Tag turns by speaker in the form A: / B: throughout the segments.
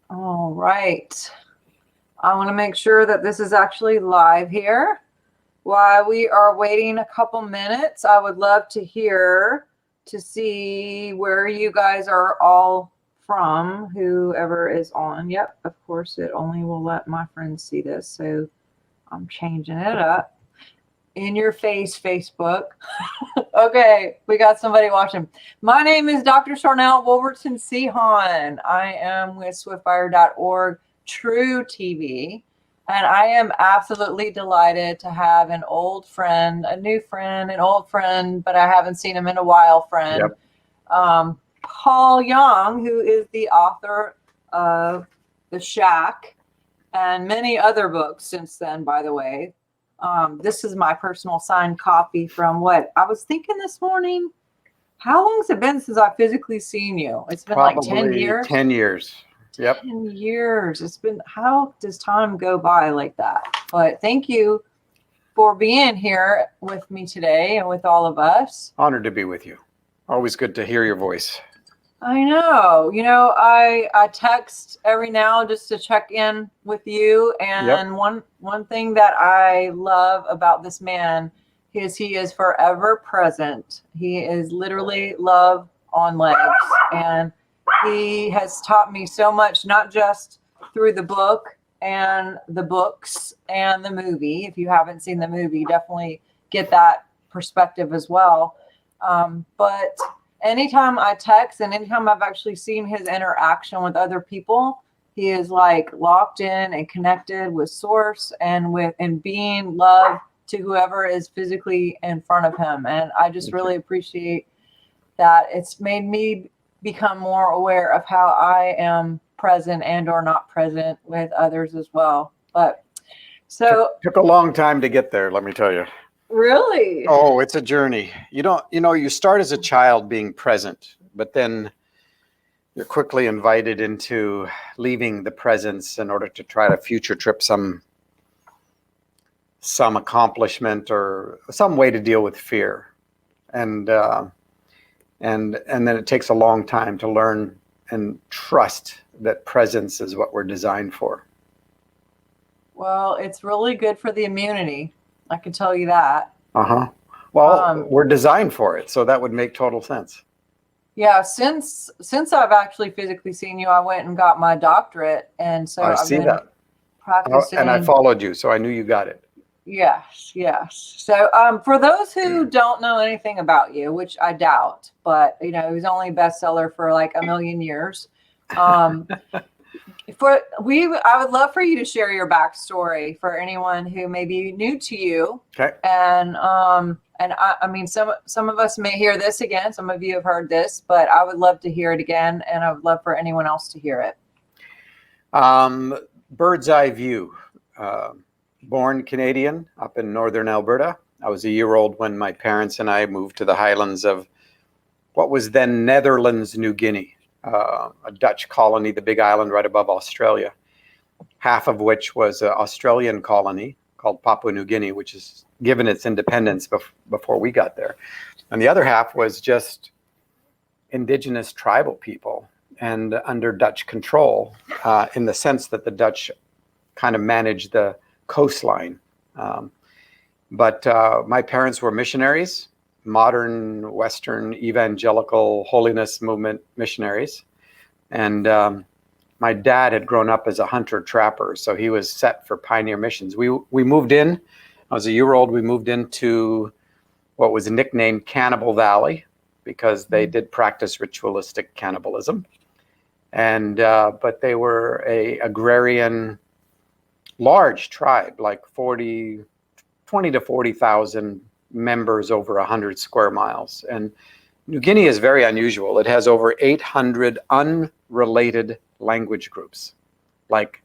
A: All right. I want to make sure that this is actually live here. While we are waiting a couple minutes, I would love to see where you guys are all from, whoever is on. Yep, of course, it only will let my friends see this, so I'm changing it up. In your face, Facebook. Okay, we got somebody watching. My name is Dr. Sharnael Wolverton Sehan. I am with swiftfire.org True TV. And I am absolutely delighted to have an old friend, a new friend, an old friend, but I haven't seen him in a while, friend.
B: Yep.
A: Paul Young, who is the author of The Shack and many other books since then, by the way. This is my personal signed copy from what I was thinking this morning. How long has it been since I've physically seen you? It's been
B: Probably
A: like 10 years.
B: 10 years. Yep.
A: 10 years. It's been, how does time go by like that? But thank you for being here with me today and with all of us.
B: Honored to be with you. Always good to hear your voice.
A: I know. I text every now just to check in with you. And
B: Yep.
A: one thing that I love about this man is he is forever present. He is literally love on legs. And he has taught me so much, not just through the book and the books and the movie. If you haven't seen the movie, definitely get that perspective as well. But anytime I text and anytime I've actually seen his interaction with other people, he is like locked in and connected with source and being love to whoever is physically in front of him. And I just really appreciate that. It's made me become more aware of how I am present and or not present with others as well. But so
B: took a long time to get there, let me tell you.
A: Really?
B: Oh, it's a journey. You start as a child being present, but then you're quickly invited into leaving the presence in order to try to future trip some accomplishment or some way to deal with fear. And then it takes a long time to learn and trust that presence is what we're designed for.
A: Well, it's really good for the immunity. I can tell you that.
B: Well, we're designed for it, so that would make total sense.
A: Yeah, since I've actually physically seen you, I went and got my doctorate, and so
B: I've been that.
A: Practicing.
B: And I followed you, so I knew you got it.
A: Yes. So, for those who don't know anything about you, which I doubt, but he was only a bestseller for like a million years. I would love for you to share your backstory for anyone who may be new to you.
B: Okay.
A: And I mean, some of us may hear this again. Some of you have heard this, but I would love to hear it again, and I would love for anyone else to hear it.
B: Bird's eye view. Born Canadian up in northern Alberta. I was a year old when my parents and I moved to the highlands of what was then Netherlands, New Guinea, a Dutch colony, the big island right above Australia, half of which was an Australian colony called Papua New Guinea, which is given its independence before we got there. And the other half was just indigenous tribal people and under Dutch control, in the sense that the Dutch kind of managed the coastline. But my parents were missionaries, modern Western evangelical holiness movement missionaries. And my dad had grown up as a hunter-trapper, so he was set for pioneer missions. We moved in, I was a year old, we moved into what was nicknamed Cannibal Valley because they did practice ritualistic cannibalism. And but they were a agrarian large tribe, like 20 to 40,000 members over 100 square miles. And New Guinea is very unusual. It has over 800 unrelated language groups, like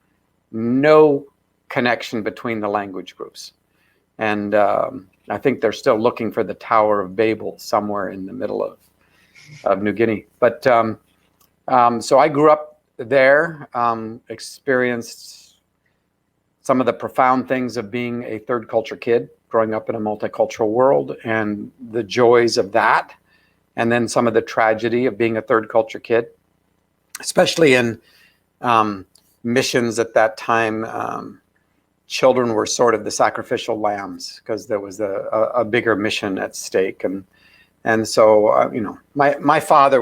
B: no connection between the language groups. And I think they're still looking for the Tower of Babel somewhere in the middle of New Guinea. But so I grew up there, experienced some of the profound things of being a third culture kid, growing up in a multicultural world, and the joys of that. And then some of the tragedy of being a third culture kid, especially in missions at that time, children were sort of the sacrificial lambs because there was a bigger mission at stake. And so, my father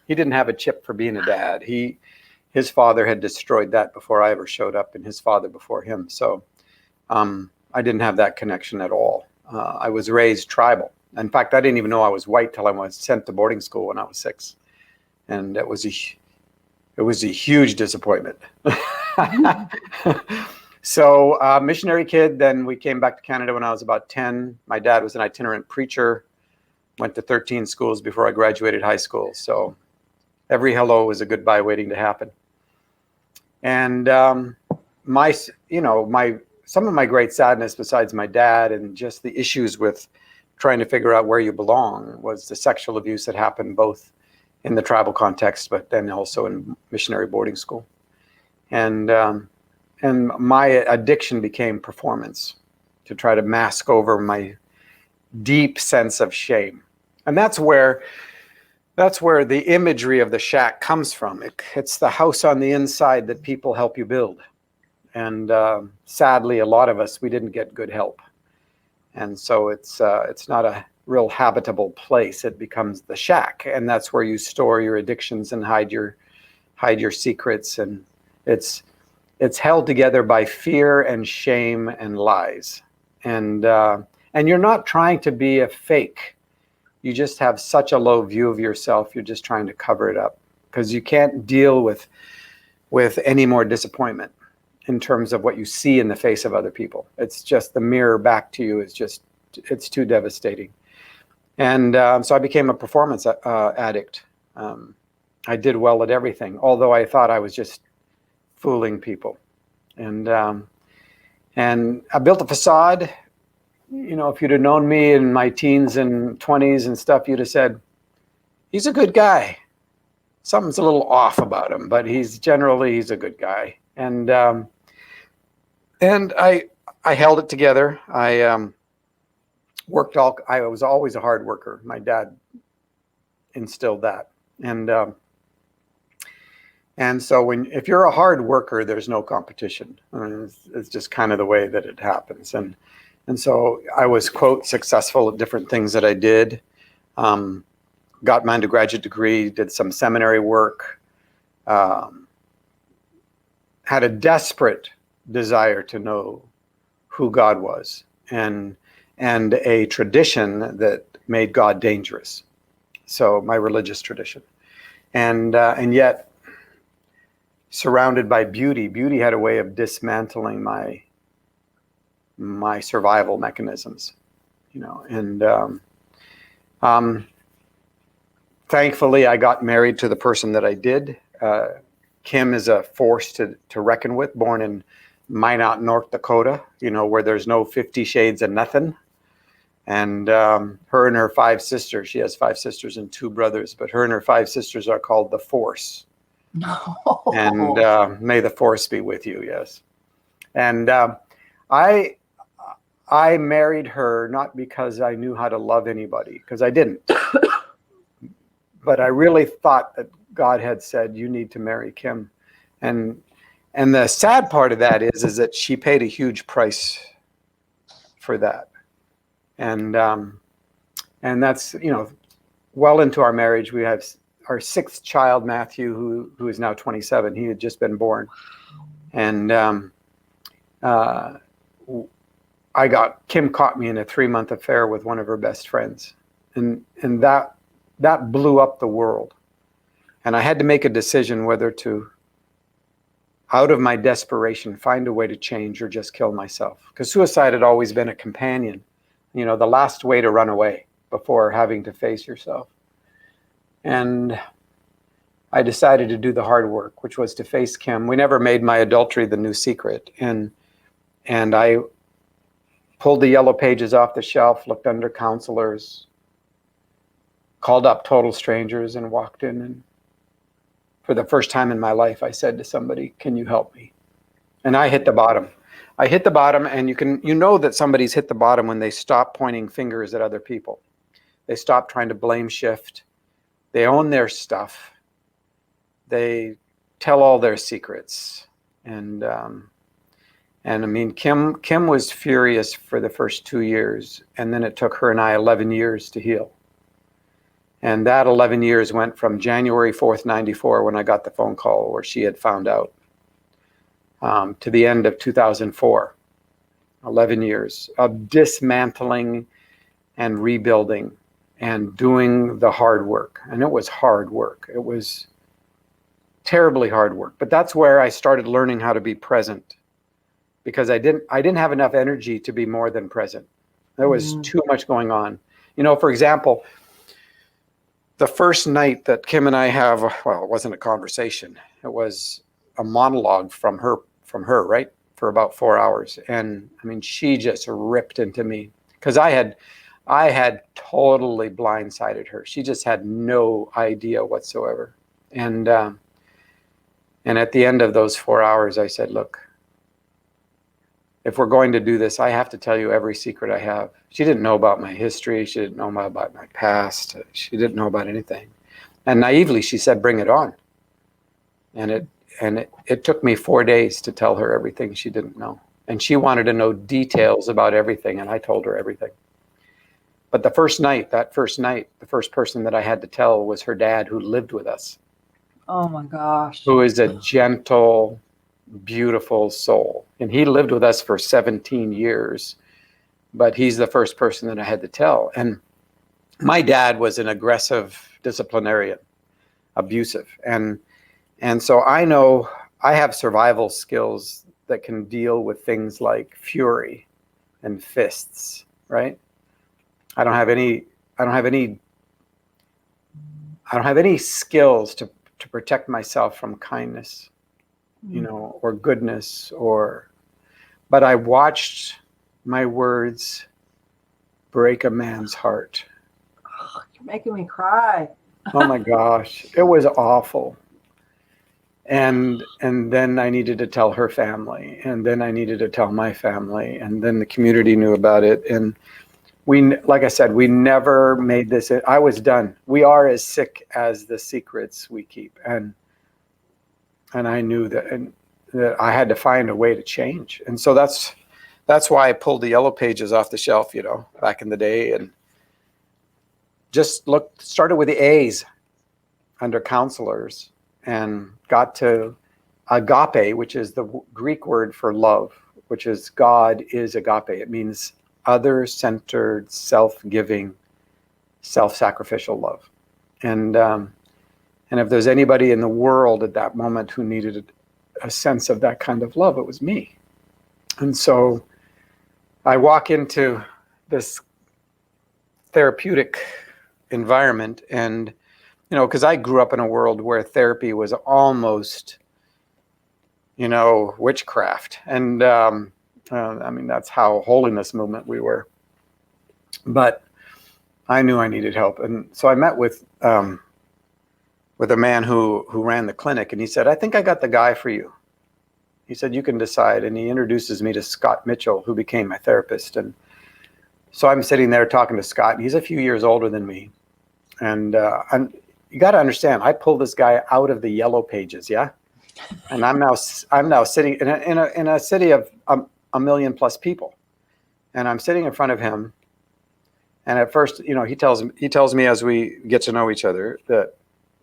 B: he didn't have a chip for being a dad. His father had destroyed that before I ever showed up, and his father before him. So I didn't have that connection at all. I was raised tribal. In fact, I didn't even know I was white till I was sent to boarding school when I was 6. And it was a huge disappointment. So missionary kid, then we came back to Canada when I was about 10. My dad was an itinerant preacher, went to 13 schools before I graduated high school. So every hello was a goodbye waiting to happen. And some of my great sadness, besides my dad and just the issues with trying to figure out where you belong, was the sexual abuse that happened both in the tribal context, but then also in missionary boarding school. And my addiction became performance, to try to mask over my deep sense of shame. And that's where the imagery of the shack comes from. It's the house on the inside that people help you build. And sadly, a lot of us, we didn't get good help. And so it's not a real habitable place. It becomes the shack, and that's where you store your addictions and hide your secrets. And it's held together by fear and shame and lies. And you're not trying to be a fake. You just have such a low view of yourself. You're just trying to cover it up because you can't deal with any more disappointment in terms of what you see in the face of other people. It's just the mirror back to you it's too devastating. And so I became a performance addict. I did well at everything, although I thought I was just fooling people. And I built a facade. If you'd have known me in my teens and 20s and stuff, you'd have said, he's a good guy. Something's a little off about him, but he's a good guy. And I held it together. I was always a hard worker. My dad instilled that. And so if you're a hard worker, there's no competition. I mean, it's just kind of the way that it happens. And so I was, quote, successful at different things that I did. Got my undergraduate degree, did some seminary work, had a desperate desire to know who God was, and a tradition that made God dangerous. So my religious tradition, and yet surrounded by beauty. Beauty had a way of dismantling my survival mechanisms, and thankfully I got married to the person that I did. Kim is a force to reckon with, born in Minot, North Dakota, where there's no 50 shades of nothing. And her and her 5 sisters, she has 5 sisters and 2 brothers, but her and her 5 sisters are called the Force. No. And may the Force be with you, yes. And I married her not because I knew how to love anybody, because I didn't. But I really thought that God had said, you need to marry Kim. And the sad part of that is that she paid a huge price for that. And that's, well into our marriage. We have our 6th child, Matthew, who is now 27. He had just been born. And Kim caught me in a 3-month affair with one of her best friends. And that blew up the world. And I had to make a decision whether to, out of my desperation, find a way to change or just kill myself. Because suicide had always been a companion, the last way to run away before having to face yourself. And I decided to do the hard work, which was to face Kim. We never made my adultery the new secret. And I pulled the yellow pages off the shelf, looked under counselors, called up total strangers, and walked in. And for the first time in my life, I said to somebody, can you help me? And I hit the bottom. And you know that somebody's hit the bottom when they stop pointing fingers at other people. They stop trying to blame shift. They own their stuff. They tell all their secrets. And I mean, Kim was furious for the first 2 years, and then it took her and I 11 years to heal. And that 11 years went from January 4th, 94, when I got the phone call where she had found out, to the end of 2004. 11 years of dismantling and rebuilding and doing the hard work. And it was hard work. It was terribly hard work. But that's where I started learning how to be present, because I didn't have enough energy to be more than present. There was too much going on. You know, for example, the first night that Kim and I have, well, it wasn't a conversation. It was a monologue from her, right? For about 4 hours. And I mean, she just ripped into me, because I had totally blindsided her. She just had no idea whatsoever. And at the end of those 4 hours, I said, look, if we're going to do this, I have to tell you every secret I have. She didn't know about my history. She didn't know about my past. She didn't know about anything. And naively, she said, bring it on. And it took me 4 days to tell her everything she didn't know. And she wanted to know details about everything, and I told her everything. But the first night, the first person that I had to tell was her dad, who lived with us.
A: Oh my gosh.
B: Who is a gentle, beautiful soul. And he lived with us for 17 years, but he's the first person that I had to tell. And my dad was an aggressive disciplinarian, abusive. And so I know I have survival skills that can deal with things like fury and fists, right? I don't have any skills to protect myself from kindness, you know, or goodness, but I watched my words break a man's heart.
A: Oh, you're making me cry.
B: Oh my gosh, it was awful. And then I needed to tell her family, and then I needed to tell my family, and then the community knew about it. And like I said, we never made this. I was done. We are as sick as the secrets we keep. And I knew that I had to find a way to change. And so that's why I pulled the yellow pages off the shelf, you know, back in the day, and just started with the A's under counselors, and got to agape, which is the Greek word for love, which is God is agape. It means other-centered, self-giving, self-sacrificial love. And if there's anybody in the world at that moment who needed a sense of that kind of love, it was me. And so I walk into this therapeutic environment, and you know, because I grew up in a world where therapy was almost, you know, witchcraft. And I mean, that's how holiness movement we were. But I knew I needed help. And so I met with a man who ran the clinic, and he said, I think I got the guy for you. He said, you can decide. And he introduces me to Scott Mitchell, who became my therapist. And so I'm sitting there talking to Scott, and he's a few years older than me. And you got to understand, I pulled this guy out of the yellow pages, yeah? And I'm now sitting in a city of 1 million plus people. And I'm sitting in front of him. And at first, you know, he tells me as we get to know each other that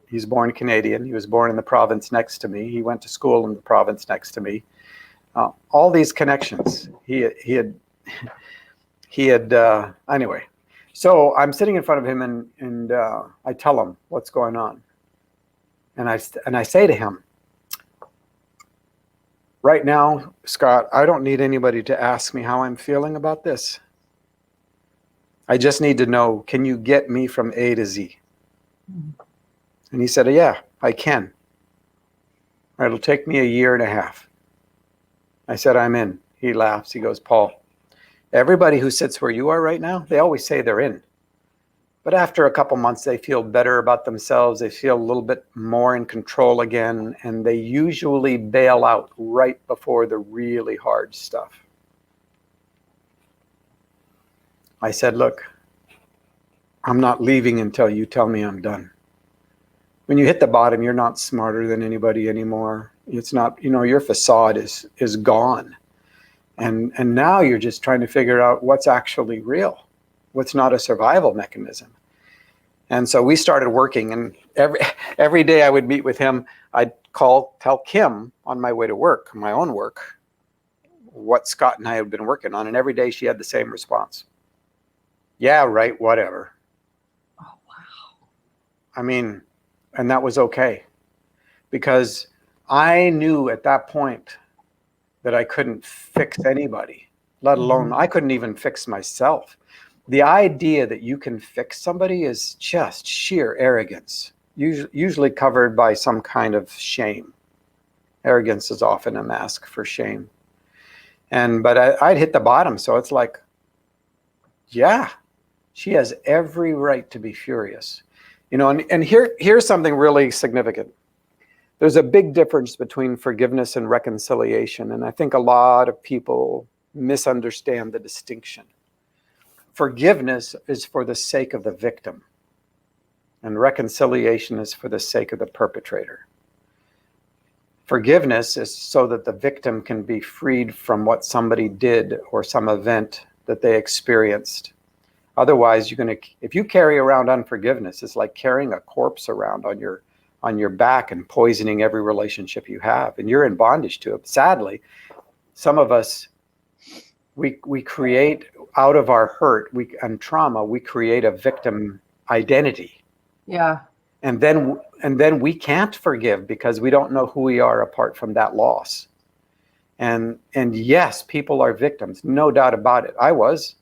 B: he's born Canadian. He was born in the province next to me. He went to school in the province next to me. All these connections. He had anyway. So I'm sitting in front of him, and I tell him what's going on. And I say to him, right now, Scott, I don't need anybody to ask me how I'm feeling about this. I just need to know, can you get me from A to Z? And he said, yeah, I can. It'll take me 1.5 years. I said, I'm in. He laughs. He goes, Paul, everybody who sits where you are right now, they always say they're in. But after a couple months, they feel better about themselves. They feel a little bit more in control again. And they usually bail out right before the really hard stuff. I said, look, I'm not leaving until you tell me I'm done. when you hit the bottom, you're not smarter than anybody anymore. It's not, your facade is gone. And now you're just trying to figure out what's actually real, what's not a survival mechanism. And so we started working, and every day I would meet with him. I'd tell Kim on my way to work, my own work, what Scott and I had been working on. And every day she had the same response. Yeah, right, whatever.
A: Oh, wow.
B: I mean, and that was okay. Because I knew at that point that I couldn't fix anybody, let alone I couldn't even fix myself. The idea that you can fix somebody is just sheer arrogance, usually covered by some kind of shame. Arrogance is often a mask for shame. But I'd hit the bottom, so it's like, yeah, she has every right to be furious. And here's something really significant. There's a big difference between forgiveness and reconciliation, and I think a lot of people misunderstand the distinction. Forgiveness is for the sake of the victim, and reconciliation is for the sake of the perpetrator. Forgiveness is so that the victim can be freed from what somebody did or some event that they experienced. Otherwise, if you carry around unforgiveness, it's like carrying a corpse around on your back and poisoning every relationship you have, and you're in bondage to it. Sadly, some of us, we create out of our hurt and trauma, we create a victim identity.
A: Yeah.
B: And then we can't forgive because we don't know who we are apart from that loss. And yes, people are victims, no doubt about it. I was.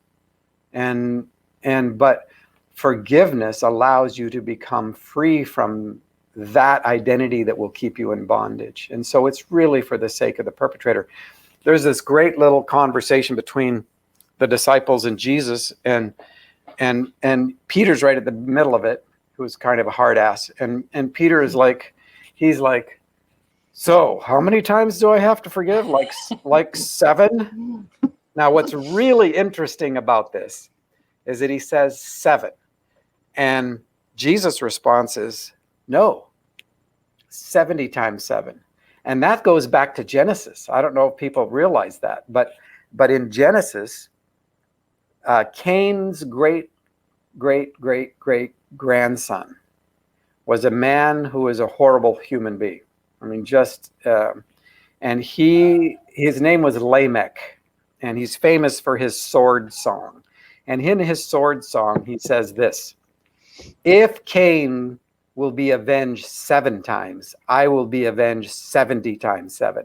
B: But forgiveness allows you to become free from that identity that will keep you in bondage. And so it's really for the sake of the perpetrator. There's this great little conversation between the disciples and Jesus, and Peter's right at the middle of it, who's kind of a hard ass. And Peter is like, he's like, so how many times do I have to forgive? Like 7? Now, what's really interesting about this is that he says 7. And Jesus' response is, no, 70 times 7. And that goes back to Genesis. I don't know if people realize that, but in Genesis, Cain's great grandson was a man who was a horrible human being. I mean, and his name was Lamech, and he's famous for his sword song. And in his sword song, he says this: if Cain will be avenged 7 times, I will be avenged 70 times 7.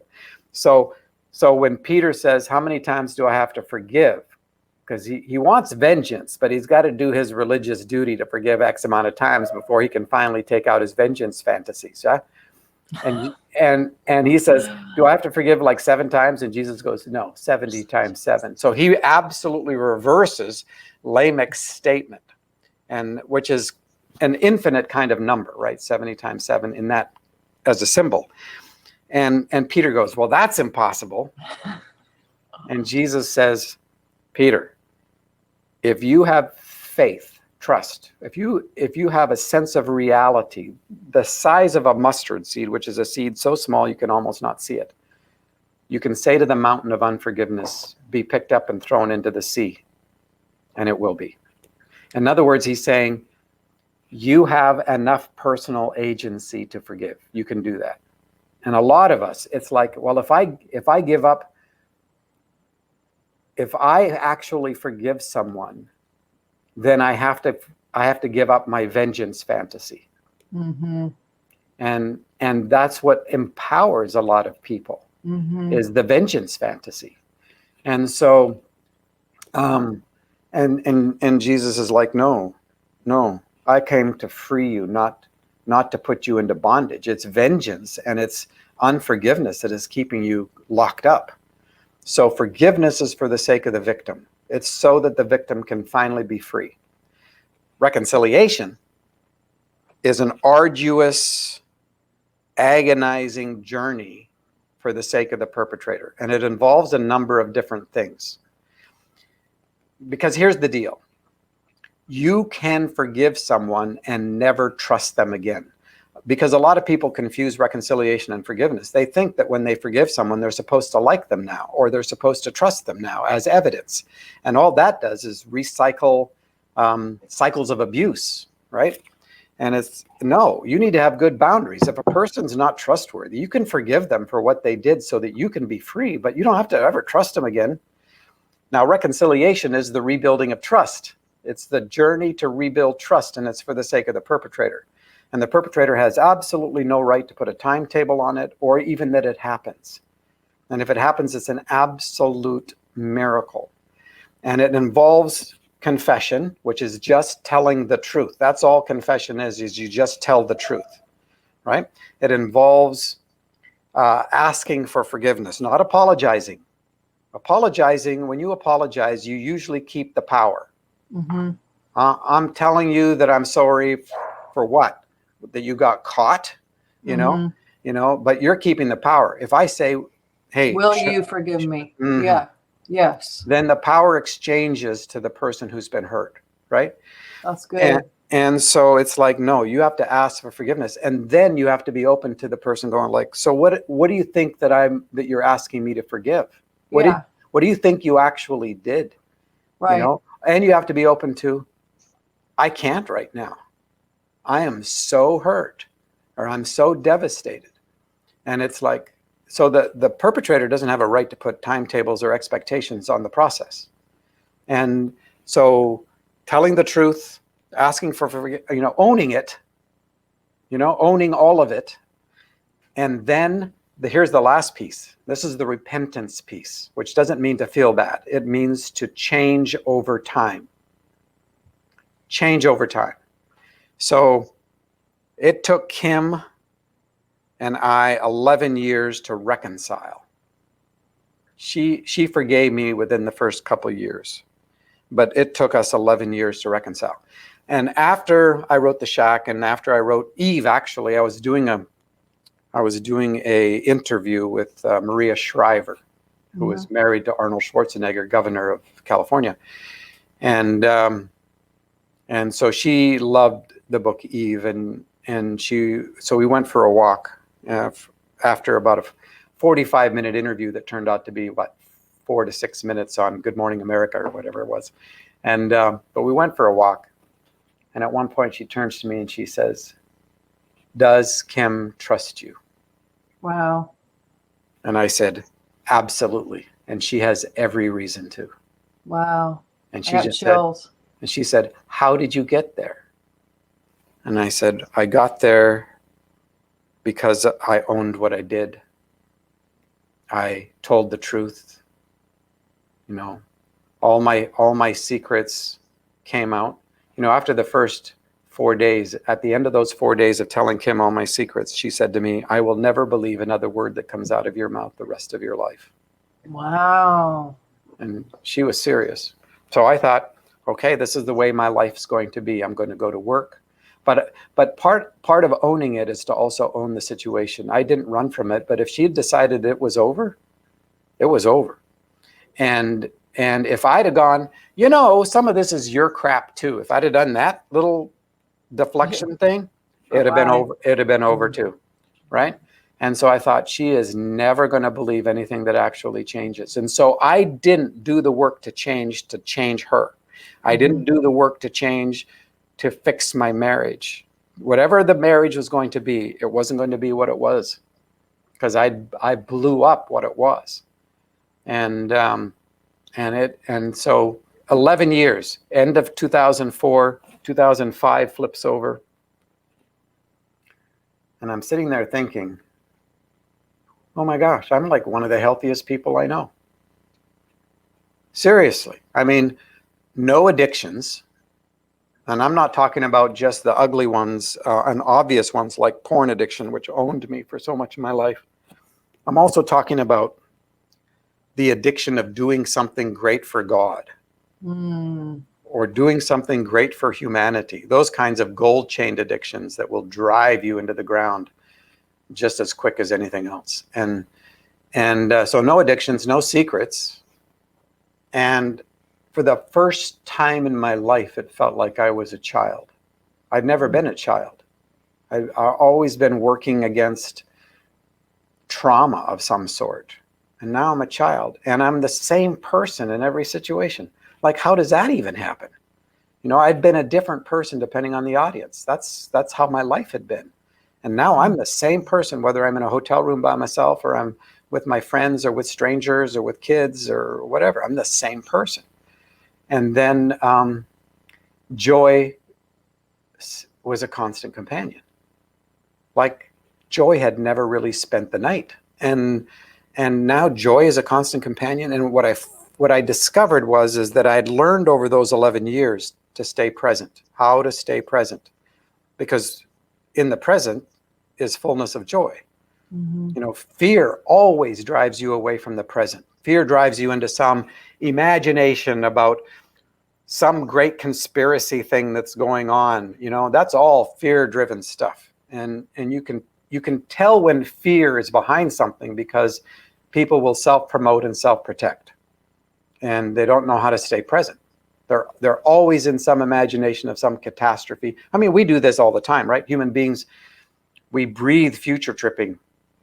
B: So when Peter says, how many times do I have to forgive? Because he wants vengeance, but he's got to do his religious duty to forgive X amount of times before he can finally take out his vengeance fantasies. Yeah? And he says, do I have to forgive like 7 times? And Jesus goes, no, 70 times 7. So he absolutely reverses Lamech's statement, and which is an infinite kind of number, right? 70 times 7 in that as a symbol. And Peter goes, well, that's impossible. And Jesus says, Peter, if you have faith, trust, if you have a sense of reality, the size of a mustard seed, which is a seed so small you can almost not see it, you can say to the mountain of unforgiveness, be picked up and thrown into the sea, and it will be. In other words, he's saying, you have enough personal agency to forgive. You can do that. And a lot of us, it's like, well, if I give up, if I actually forgive someone, then I have to give up my vengeance fantasy. Mm-hmm. And that's what empowers a lot of people, is the vengeance fantasy. And so, and Jesus is like, no, I came to free you, not to put you into bondage. It's vengeance and it's unforgiveness that is keeping you locked up. So forgiveness is for the sake of the victim. It's so that the victim can finally be free. Reconciliation is an arduous, agonizing journey for the sake of the perpetrator. And it involves a number of different things. Because here's the deal. You can forgive someone and never trust them again. because a lot of people confuse reconciliation and forgiveness. They think that when they forgive someone, they're supposed to like them now, or they're supposed to trust them now as evidence. And all that does is recycle cycles of abuse, right? And it's, no, you need to have good boundaries. If a person's not trustworthy, you can forgive them for what they did so that you can be free, but you don't have to ever trust them again. Now, reconciliation is the rebuilding of trust. It's the journey to rebuild trust, and it's for the sake of the perpetrator. And the perpetrator has absolutely no right to put a timetable on it, or even that it happens. And if it happens, it's an absolute miracle. And it involves confession, which is just telling the truth. That's all confession is you just tell the truth, right? It involves asking for forgiveness, not apologizing. Apologizing, when you apologize, you usually keep the power.
A: Mm-hmm.
B: I'm telling you that I'm sorry for what? That you got caught,
A: Mm-hmm.
B: But you're keeping the power. If I say, hey,
A: will you forgive me?
B: Mm-hmm.
A: Yeah. Yes.
B: Then the power exchanges to the person who's been hurt, right?
A: That's good.
B: And so it's like, no, you have to ask for forgiveness, and then you have to be open to the person going like, so what do you think that you're asking me to forgive? What do you think you actually did?
A: Right.
B: And you have to be open to, I can't right now. I am so hurt, or I'm so devastated. And it's like, so the perpetrator doesn't have a right to put timetables or expectations on the process. And so telling the truth, asking for, owning it, owning all of it. And then here's the last piece. This is the repentance piece, which doesn't mean to feel bad. It means to change over time. Change over time. So it took Kim and I 11 years to reconcile. She forgave me within the first couple of years, but it took us 11 years to reconcile. And after I wrote The Shack, and after I wrote Eve, actually, I was doing a interview with Maria Shriver, who was married to Arnold Schwarzenegger, governor of California, and so she loved the book Eve, and so we went for a walk after about a 45-minute interview that turned out to be 4 to 6 minutes on Good Morning America or whatever it was, and but we went for a walk, and at one point she turns to me and she says, "Does Kim trust you?"
A: Wow.
B: And I said, "Absolutely," and she has every reason to.
A: Wow.
B: And
A: I got chills.
B: And she said, "How did you get there?" And I said, "I got there because I owned what I did. I told the truth. All my secrets came out. After the first 4 days, at the end of those 4 days of telling Kim all my secrets, she said to me, "I will never believe another word that comes out of your mouth the rest of your life."
A: Wow.
B: And she was serious. So I thought, okay, this is the way my life's going to be. I'm going to go to work. But part of owning it is to also own the situation. I didn't run from it, but if she had decided it was over, it was over. And if I'd have gone, some of this is your crap too. If I'd have done that little deflection thing, it'd have been over. It'd have been over too, right? And so I thought, she is never going to believe anything that actually changes. And so I didn't do the work to change her. I didn't do the work to fix my marriage. Whatever the marriage was going to be, it wasn't going to be what it was, because I blew up what it was. And so 11 years, end of 2004, 2005 flips over. And I'm sitting there thinking, oh my gosh, I'm like one of the healthiest people I know. Seriously. I mean, no addictions. And I'm not talking about just the ugly ones and obvious ones like porn addiction, which owned me for so much of my life. I'm also talking about the addiction of doing something great for God or doing something great for humanity. Those kinds of gold-chained addictions that will drive you into the ground just as quick as anything else. And so no addictions, no secrets. And for the first time in my life, it felt like I was a child. I'd never been a child. I've always been working against trauma of some sort. And now I'm a child, and I'm the same person in every situation. Like, how does that even happen? You know, I'd been a different person depending on the audience. That's how my life had been. And now I'm the same person, whether I'm in a hotel room by myself or I'm with my friends or with strangers or with kids or whatever. I'm the same person. And then joy was a constant companion. Like, joy had never really spent the night. And now joy is a constant companion. And what I discovered is that I had learned over those 11 years to stay present, how to stay present, because in the present is fullness of joy.
A: Mm-hmm.
B: You know, fear always drives you away from the present. Fear drives you into some imagination about some great conspiracy thing that's going on. You know, that's all fear-driven stuff. And you can tell when fear is behind something because people will self-promote and self-protect, and they don't know how to stay present. They're always in some imagination of some catastrophe. I mean, we do this all the time, right? Human beings, we breathe future tripping.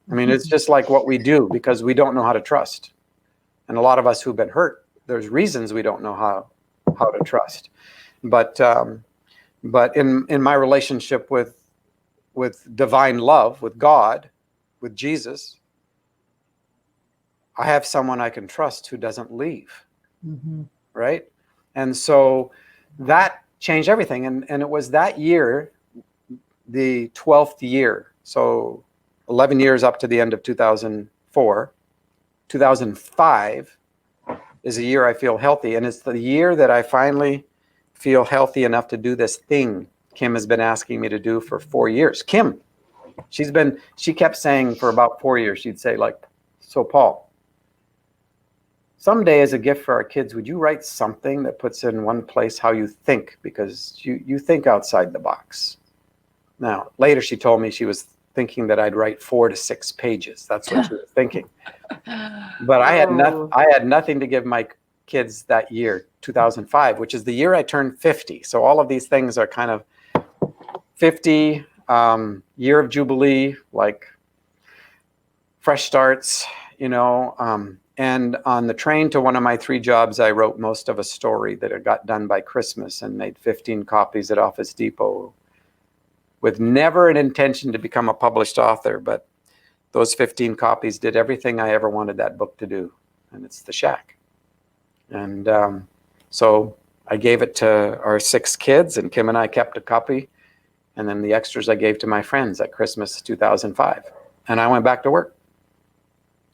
B: I mean, it's just like what we do because we don't know how to trust. And a lot of us who've been hurt, there's reasons we don't know how to trust. But in my relationship with divine love, with God, with Jesus, I have someone I can trust who doesn't leave.
A: Mm-hmm.
B: Right? And so that changed everything. And it was that year, the 12th year, so 11 years up to the end of 2004, 2005 is a year I feel healthy. And it's the year that I finally feel healthy enough to do this thing Kim has been asking me to do for 4 years. Kim, she kept saying for about 4 years, she'd say, like, so Paul, someday as a gift for our kids, would you write something that puts in one place how you think? Because you think outside the box. Now, later she told me she was thinking that I'd write 4 to 6 pages. That's what she was thinking. But I had nothing to give my kids that year, 2005, which is the year I turned 50. So all of these things are kind of 50, year of Jubilee, like fresh starts, you know. And on the train to one of my 3 jobs, I wrote most of a story that I got done by Christmas and made 15 copies at Office Depot with never an intention to become a published author. But those 15 copies did everything I ever wanted that book to do. And it's The Shack. And so I gave it to our 6 kids, and Kim and I kept a copy. And then the extras I gave to my friends at Christmas 2005. And I went back to work.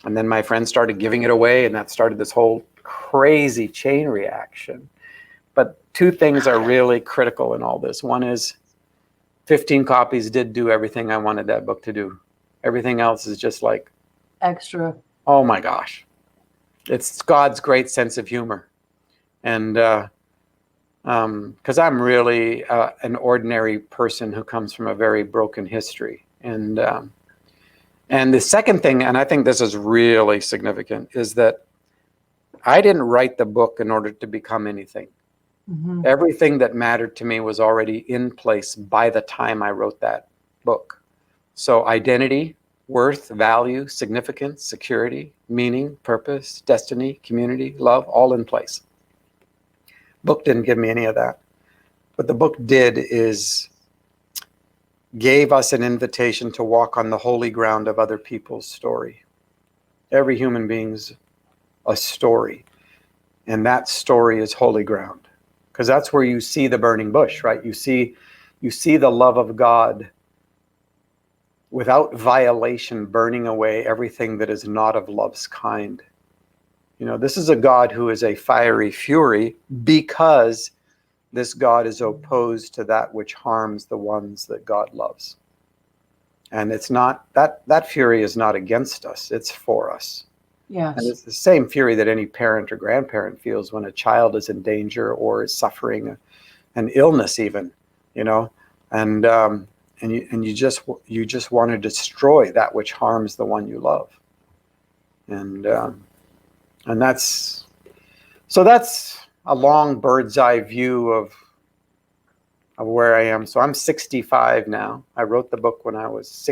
B: And then my friends started giving it away, and that started this whole crazy chain reaction. But 2 things are really critical in all this. One is 15 copies did do everything I wanted that book to do. Everything else is just like
A: Extra.
B: Oh my gosh. It's God's great sense of humor. And because I'm really an ordinary person who comes from a very broken history. And the second thing, and I think this is really significant, is that I didn't write the book in order to become anything.
A: Mm-hmm.
B: Everything that mattered to me was already in place by the time I wrote that book. So identity, worth, value, significance, security, meaning, purpose, destiny, community, love, all in place. Book didn't give me any of that. What the book did is gave us an invitation to walk on the holy ground of other people's story. Every human being's a story, and that story is holy ground, because that's where you see the burning bush, right? You see the love of God without violation burning away everything that is not of love's kind. You know, this is a God who is a fiery fury because this God is opposed to that which harms the ones that God loves. And it's not, that fury is not against us, it's for us.
A: Yes.
B: And it's the same fury that any parent or grandparent feels when a child is in danger or is suffering an illness even, you know, and you just want to destroy that which harms the one you love. And that's a long bird's eye view of of where I am. So I'm 65 now. I wrote the book when I was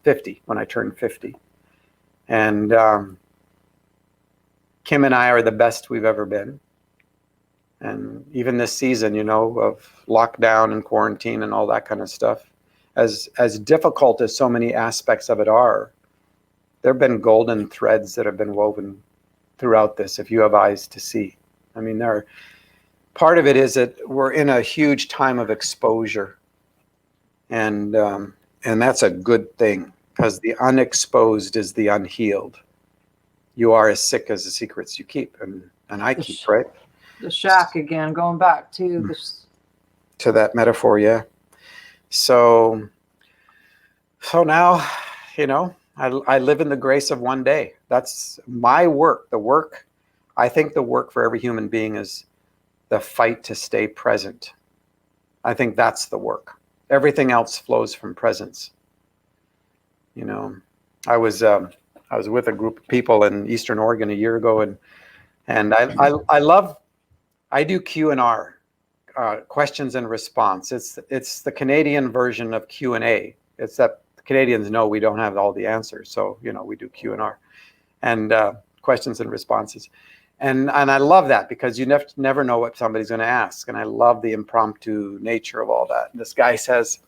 B: 50, when I turned 50. And Kim and I are the best we've ever been. And even this season, of lockdown and quarantine and all that kind of stuff, as difficult as so many aspects of it are, there have been golden threads that have been woven throughout this, if you have eyes to see. I mean, part of it is that we're in a huge time of exposure. And that's a good thing, because the unexposed is the unhealed. You are as sick as the secrets you keep, and I keep, right?
A: The shack again, going back to this.
B: To that metaphor, yeah. So now, I live in the grace of one day. That's my work. I think the work for every human being is the fight to stay present. I think that's the work. Everything else flows from presence. I was with a group of people in Eastern Oregon a year ago, and I do Q&R, questions and response. It's the Canadian version of Q&A. It's that the Canadians know we don't have all the answers, so we do Q&R and questions and responses. And I love that, because you never know what somebody's going to ask. And I love the impromptu nature of all that. And this guy says,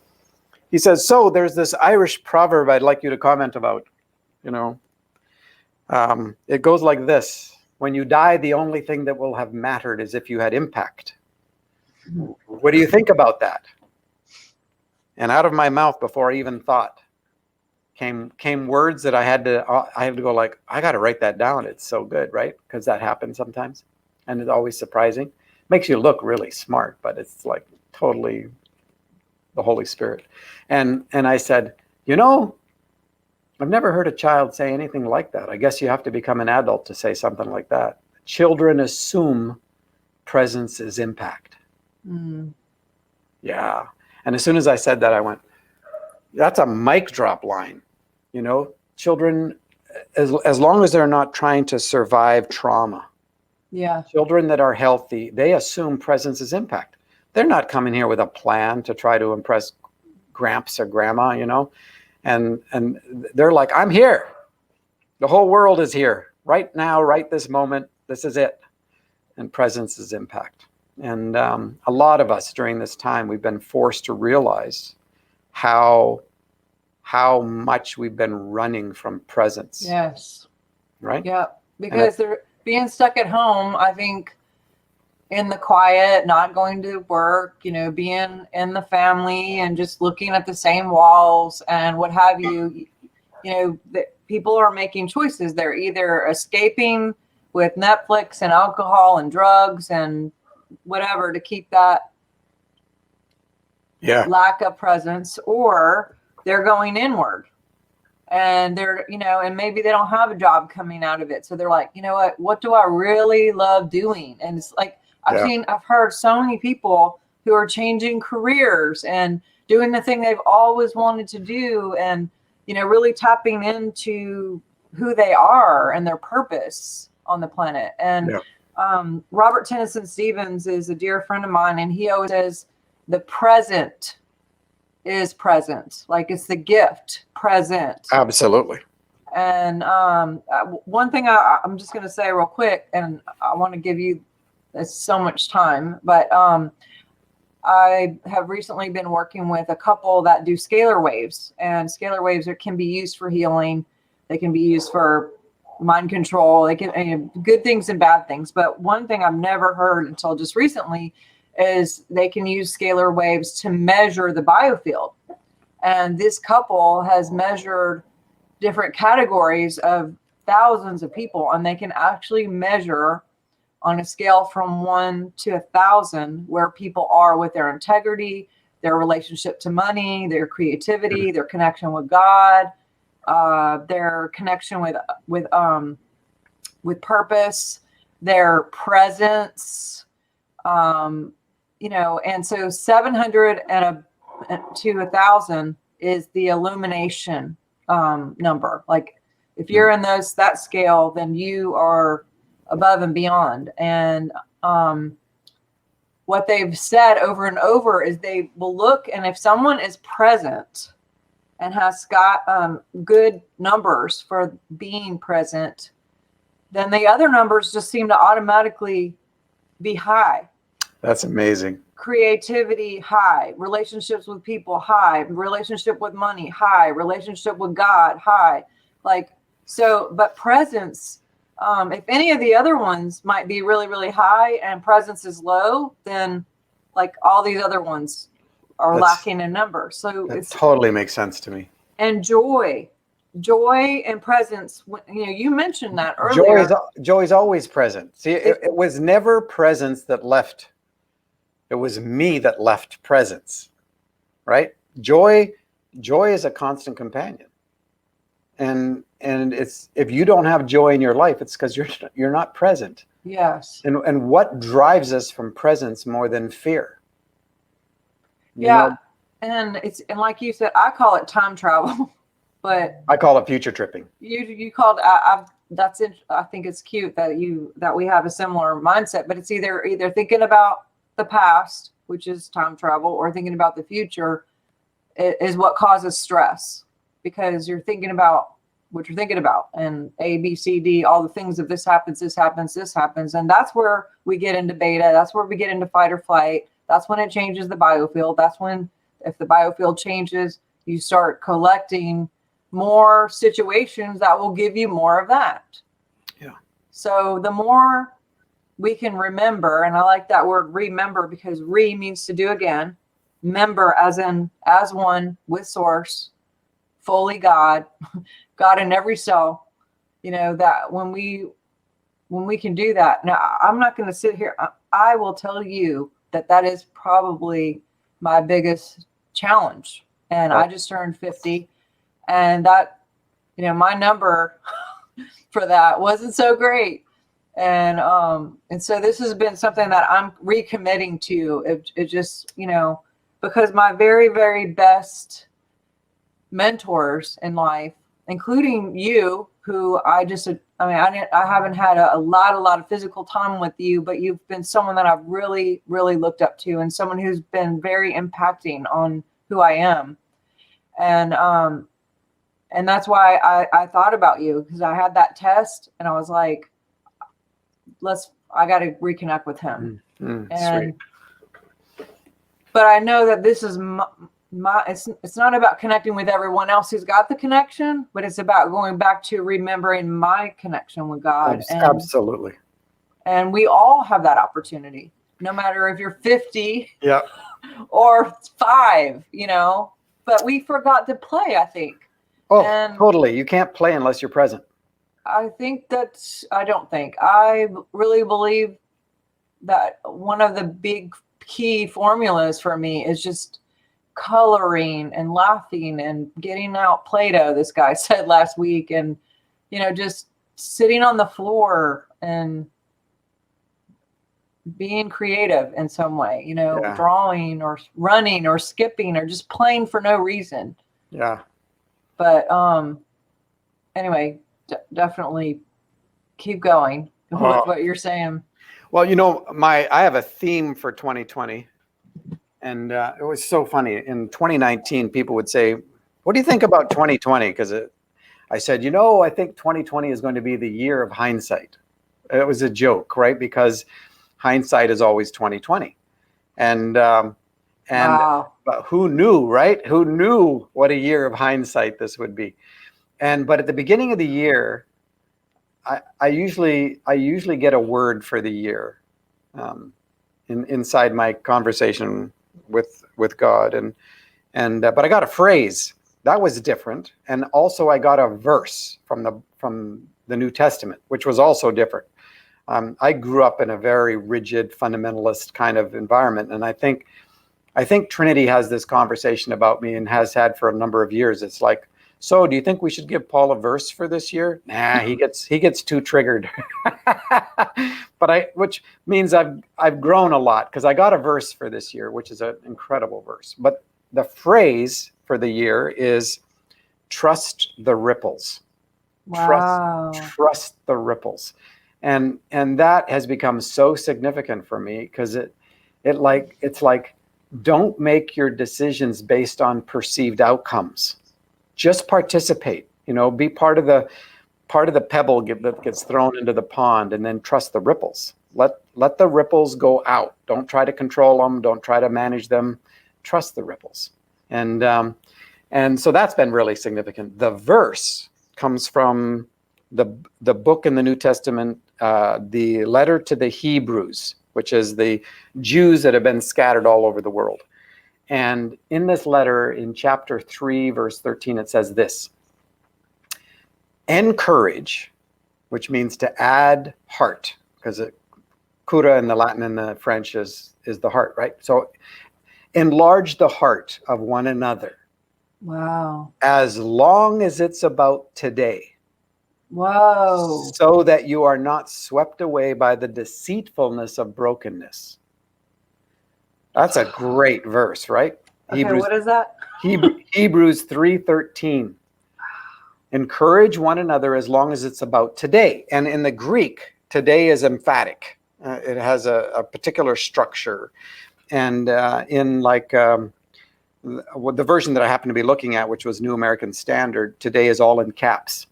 B: so there's this Irish proverb I'd like you to comment about. It goes like this: when you die, the only thing that will have mattered is if you had impact. What do you think about that? And out of my mouth, before I even thought, came words that I had to go like, I got to write that down. It's so good, right? Because that happens sometimes, and it's always surprising. Makes you look really smart, but it's like totally the Holy Spirit. And I said, I've never heard a child say anything like that. I guess you have to become an adult to say something like that. Children assume presence is impact. Mm. Yeah. And as soon as I said that, I went, that's a mic drop line. Children, as long as they're not trying to survive trauma.
A: Yeah.
B: Children that are healthy, they assume presence is impact. They're not coming here with a plan to try to impress Gramps or Grandma, and they're like, I'm here. The whole world is here right now, right this moment. This is it. And presence is impact. And a lot of us during this time, we've been forced to realize how much we've been running from presence.
A: Yes.
B: Right?
A: Yeah. Because they're being stuck at home, I think, in the quiet, not going to work, being in the family and just looking at the same walls and what have you, that people are making choices. They're either escaping with Netflix and alcohol and drugs and whatever to keep that lack of presence, or they're going inward and they're, and maybe they don't have a job coming out of it. So they're like, what do I really love doing? And it's like, I've heard so many people who are changing careers and doing the thing they've always wanted to do, and, really tapping into who they are and their purpose on the planet. And Robert Tennyson Stevens is a dear friend of mine, and he always says the present is present. Like, it's the gift present.
B: Absolutely.
A: And one thing I'm just going to say real quick, and I want to give you so much time, but I have recently been working with a couple that do scalar waves, and scalar waves can be used for healing. They can be used for mind control. They can good things and bad things. But one thing I've never heard until just recently is they can use scalar waves to measure the biofield. And this couple has measured different categories of thousands of people, and they can actually measure on a scale from 1 to 1,000 where people are with their integrity, their relationship to money, their creativity, their connection with God, their connection with purpose, their presence, and so 700 to 1,000 is the illumination number. Like, if you're in that scale, then you are above and beyond. And what they've said over and over is they will look, and if someone is present and has got good numbers for being present, then the other numbers just seem to automatically be high.
B: That's amazing.
A: Creativity, high. Relationships with people, high. Relationship with money, high. Relationship with God, high. Like, so, but presence, if any of the other ones might be really, really high and presence is low, then like all these other ones are lacking in number. So
B: That
A: it's
B: totally makes sense to me.
A: and joy and presence. You mentioned that earlier.
B: Joy is always present. See, it was never presence that left. It was me that left presence, right? Joy is a constant companion. And it's, if you don't have joy in your life, it's because you're not present.
A: Yes.
B: And what drives us from presence more than fear? You
A: Yeah.
B: know,
A: And like you said, I call it time travel, but
B: I call it future tripping.
A: you called, I think it's cute that we have a similar mindset, but it's either thinking about the past, which is time travel, or thinking about the future is what causes stress, because you're thinking about what you're thinking about, and A, B, C, D, all the things of this happens, and that's where we get into beta. That's where we get into fight or flight. That's when it changes the biofield. That's when, if the biofield changes, you start collecting more situations that will give you more of that.
B: Yeah.
A: So the more we can remember, and I like that word remember, because means to do again, member as one with source, fully God in every cell, that when we can do that. Now, I'm not going to sit here. I will tell you that is probably my biggest challenge. And I just turned 50, and that, my number for that wasn't so great. And so this has been something that I'm recommitting to. It just, because my very, very best mentors in life, including you, who I haven't had a lot of physical time with you, but you've been someone that I've really, really looked up to, and someone who's been very impacting on who I am. And that's why I thought about you, because I had that test and I was like, I got to reconnect with him.
B: Sweet.
A: But I know that this is it's not about connecting with everyone else who's got the connection, but it's about going back to remembering my connection with God.
B: Absolutely.
A: And we all have that opportunity, no matter if you're 50 or 5, but we forgot to play, I think.
B: Totally. You can't play unless you're present.
A: I really believe that one of the big key formulas for me is just coloring and laughing and getting out Play-Doh, this guy said last week, and just sitting on the floor and being creative in some way, drawing or running or skipping or just playing for no reason.
B: Yeah.
A: But anyway, definitely keep going with what you're saying.
B: Well, I have a theme for 2020, and it was so funny. In 2019, people would say, "What do you think about 2020?" Because I said, I think 2020 is going to be the year of hindsight. It was a joke, right? Because hindsight is always 2020, and
A: Wow.
B: But who knew, right? Who knew what a year of hindsight this would be? But at the beginning of the year, I usually get a word for the year inside my conversation with God, but I got a phrase that was different, and also I got a verse from the New Testament, which was also different. I grew up in a very rigid fundamentalist kind of environment, and I think Trinity has this conversation about me, and has had for a number of years. It's like, so do you think we should give Paul a verse for this year? Nah, he gets too triggered. Which means I've grown a lot, because I got a verse for this year, which is an incredible verse. But the phrase for the year is trust the ripples.
A: Wow.
B: Trust the ripples. And that has become so significant for me, because it It's like, don't make your decisions based on perceived outcomes. Just participate, be part of the pebble that gets thrown into the pond, and then trust the ripples. Let the ripples go out. Don't try to control them. Don't try to manage them. Trust the ripples. And so that's been really significant. The verse comes from the book in the New Testament, the letter to the Hebrews, which is the Jews that have been scattered all over the world. And in this letter, in chapter 3, verse 13, it says this: encourage, which means to add heart, because cura in the Latin and the French is the heart, right? So enlarge the heart of one another.
A: Wow.
B: As long as it's about today.
A: Whoa.
B: So that you are not swept away by the deceitfulness of brokenness. That's a great verse, right?
A: Okay, what is that?
B: Hebrews 3:13. Encourage one another as long as it's about today. And in the Greek, today is emphatic. It has a particular structure. And in the version that I happen to be looking at, which was New American Standard, today is all in caps.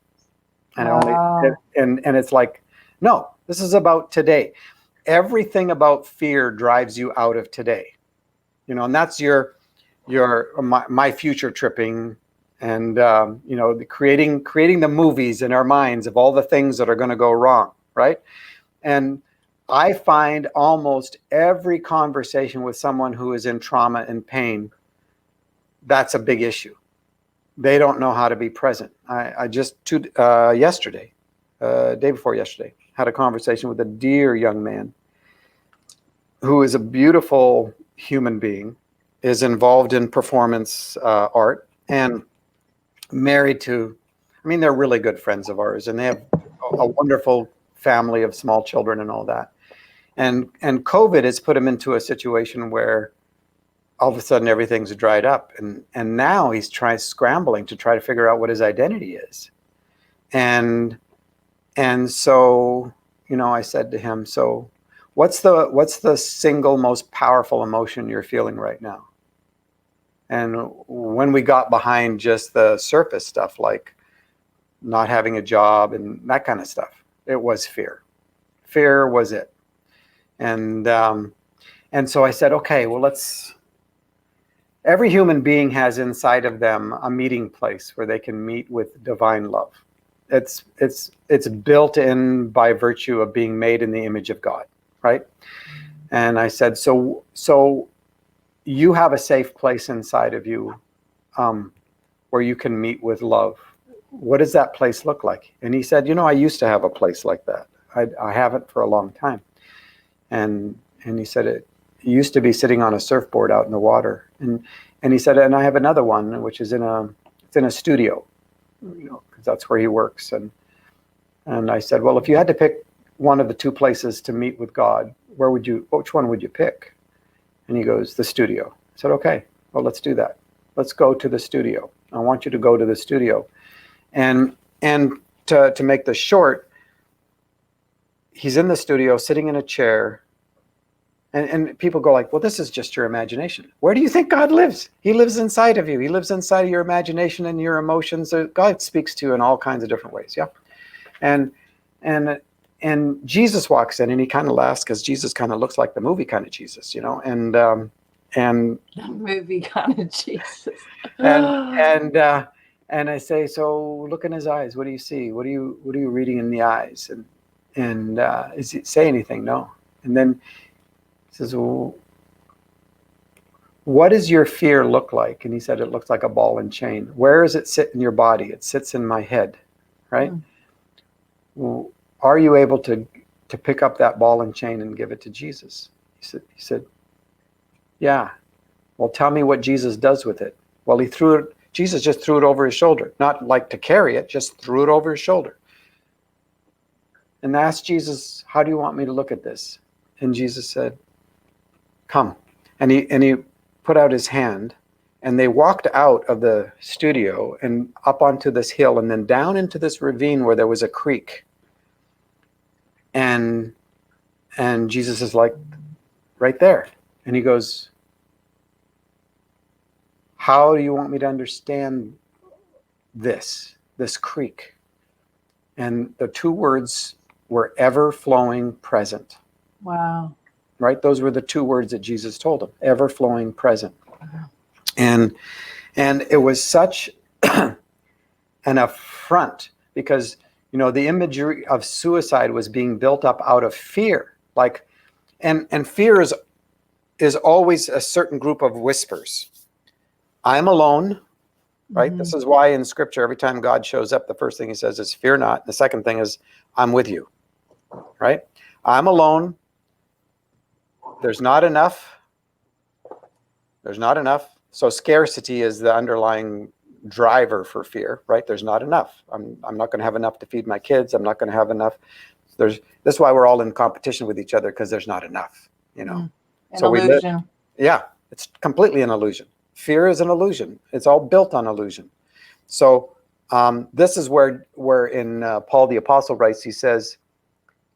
B: And
A: Wow.
B: and it's like, no, this is about today. Everything about fear drives you out of today. And that's my future tripping, and creating the movies in our minds of all the things that are going to go wrong, right? And I find almost every conversation with someone who is in trauma and pain, that's a big issue. They don't know how to be present. I just yesterday, day before yesterday, had a conversation with a dear young man who is a beautiful human being, is involved in performance art, and married to, they're really good friends of ours, and they have a wonderful family of small children and all that. And COVID has put him into a situation where all of a sudden everything's dried up, and now he's scrambling to try to figure out what his identity is. And so, I said to him, so what's the single most powerful emotion you're feeling right now? And when we got behind just the surface stuff, like not having a job and that kind of stuff, it was fear. Fear was it. And so I said, okay, well, every human being has inside of them a meeting place where they can meet with divine love. It's built in by virtue of being made in the image of God, right? And I said, so you have a safe place inside of you where you can meet with love. What does that place look like? And he said, I used to have a place like that. I haven't for a long time. And he said, it used to be sitting on a surfboard out in the water. And he said, and I have another one, which is in a studio, because that's where he works. And I said, well, if you had to pick one of the two places to meet with God, which one would you pick? And he goes, the studio. I said, okay, well, let's do that. Let's go to the studio. I want you to go to the studio. And to make this short, he's in the studio sitting in a chair, and people go like, well, this is just your imagination. Where do you think God lives? He lives inside of you. He lives inside of your imagination and your emotions. God speaks to you in all kinds of different ways. Yeah. And Jesus walks in, and he kind of laughs, because Jesus kind of looks like the movie kind of Jesus, and
A: The movie kind of Jesus.
B: and I say, so look in his eyes. What do you see? What are you reading in the eyes? And does he say anything? No. And then he says, well, what does your fear look like? And he said, it looks like a ball and chain. Where does it sit in your body? It sits in my head, right? Well, are you able to pick up that ball and chain and give it to Jesus? He said, yeah. Well, tell me what Jesus does with it. Well, Jesus just threw it over his shoulder, not like to carry it, just threw it over his shoulder. And asked Jesus, how do you want me to look at this? And Jesus said, come. And he put out his hand, and they walked out of the studio and up onto this hill, and then down into this ravine where there was a creek. And Jesus is like, right there. And he goes, how do you want me to understand this creek? And the two words were ever flowing present.
A: Wow.
B: Right? Those were the two words that Jesus told him, ever flowing present. And it was such an affront, because, you know, the imagery of suicide was being built up out of fear. Like, and fear is always a certain group of whispers. I'm alone, right?
A: Mhm.
B: This is why in Scripture, every time God shows up, the first thing he says is, fear not. The second thing is, I'm with you, right? I'm alone. There's not enough. There's not enough. So scarcity is the underlying driver for fear, right? There's not enough. I'm not going to have enough to feed my kids. I'm not going to have enough. That's why we're all in competition with each other, because there's not enough, you know.
A: An
B: So
A: illusion.
B: yeah, it's completely an illusion. Fear is an illusion. It's all built on illusion. So this is where in Paul the Apostle writes, he says,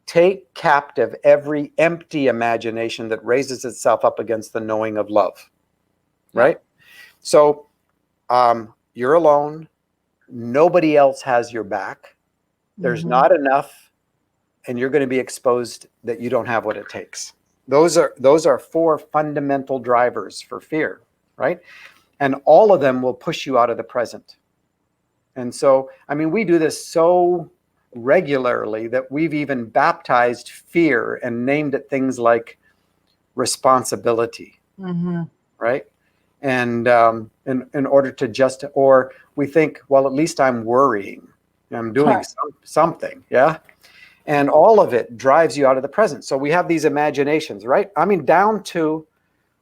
B: take captive every empty imagination that raises itself up against the knowing of love. Right? So you're alone. Nobody else has your back. There's not enough, and you're going to be exposed that you don't have what it takes. Those are four fundamental drivers for fear, right? And all of them will push you out of the present. And so, I mean, we do this so regularly that we've even baptized fear and named it things like responsibility, right? And in order to or we think, well, at least I'm worrying, I'm doing something, yeah. And all of it drives you out of the present. So we have these imaginations, right? I mean, down to,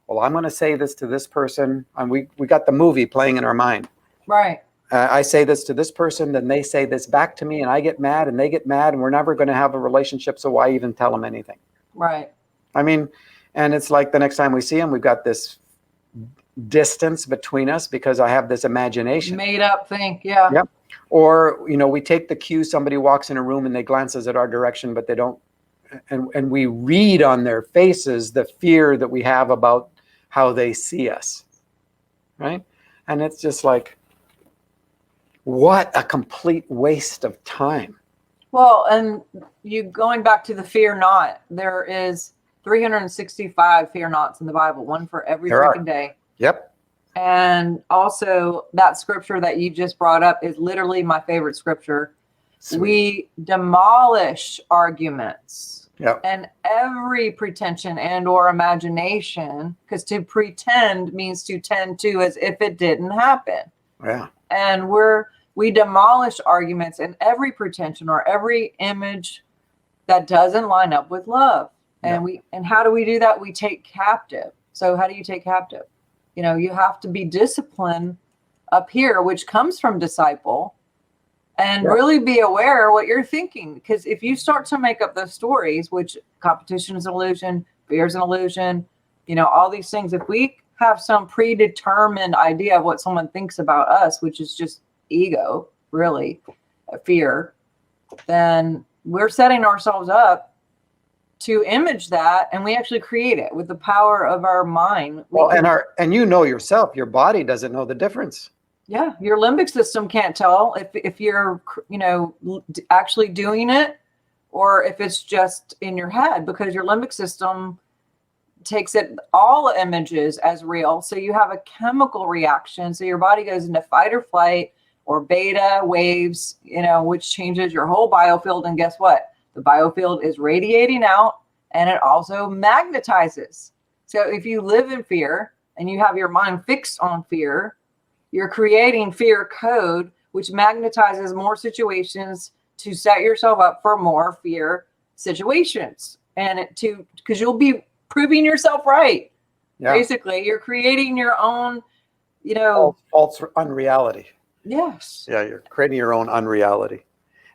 B: well, I'm going to say this to this person, and we got the movie playing in our mind.
A: Right.
B: I say this to this person, then they say this back to me, and I get mad, and they get mad, and we're never going to have a relationship. So why even tell them anything?
A: Right.
B: I mean, and it's like the next time we see them, we've got this distance between us because I have this imagination.
A: Made up thing. Yeah.
B: Yep. Or, you know, we take the cue, somebody walks in a room and they glances at our direction, but they don't, and we read on their faces the fear that we have about how they see us. Right. And it's just like, what a complete waste of time.
A: Well, and you going back to the fear not, there is 365 fear nots in the Bible, one for every freaking day.
B: Yep.
A: And also that scripture that you just brought up is literally my favorite scripture.
B: Sweet.
A: We demolish arguments.
B: Yep.
A: And every pretension and or imagination, because to pretend means to tend to as if it didn't happen.
B: Yeah.
A: And we demolish arguments and every pretension or every image that doesn't line up with love. And and how do we do that? We take captive. So how do you take captive? You know, you have to be disciplined up here, which comes from disciple, and really be aware what you're thinking. Because if you start to make up those stories, which competition is an illusion, fear is an illusion, you know, all these things, if we have some predetermined idea of what someone thinks about us, which is just ego, really, fear, then we're setting ourselves up to image that, and we actually create it with the power of our mind.
B: Well, and you know yourself, your body doesn't know the difference.
A: Yeah, your limbic system can't tell if you're, you know, actually doing it or if it's just in your head, because your limbic system takes all images as real. So you have a chemical reaction. So your body goes into fight or flight or beta waves, you know, which changes your whole biofield. And guess what? The biofield is radiating out, and it also magnetizes. So if you live in fear and you have your mind fixed on fear, you're creating fear code, which magnetizes more situations to set yourself up for more fear situations. And because you'll be proving yourself right. Yeah. Basically, you're creating your own, you know,
B: false unreality.
A: Yes.
B: Yeah, you're creating your own unreality.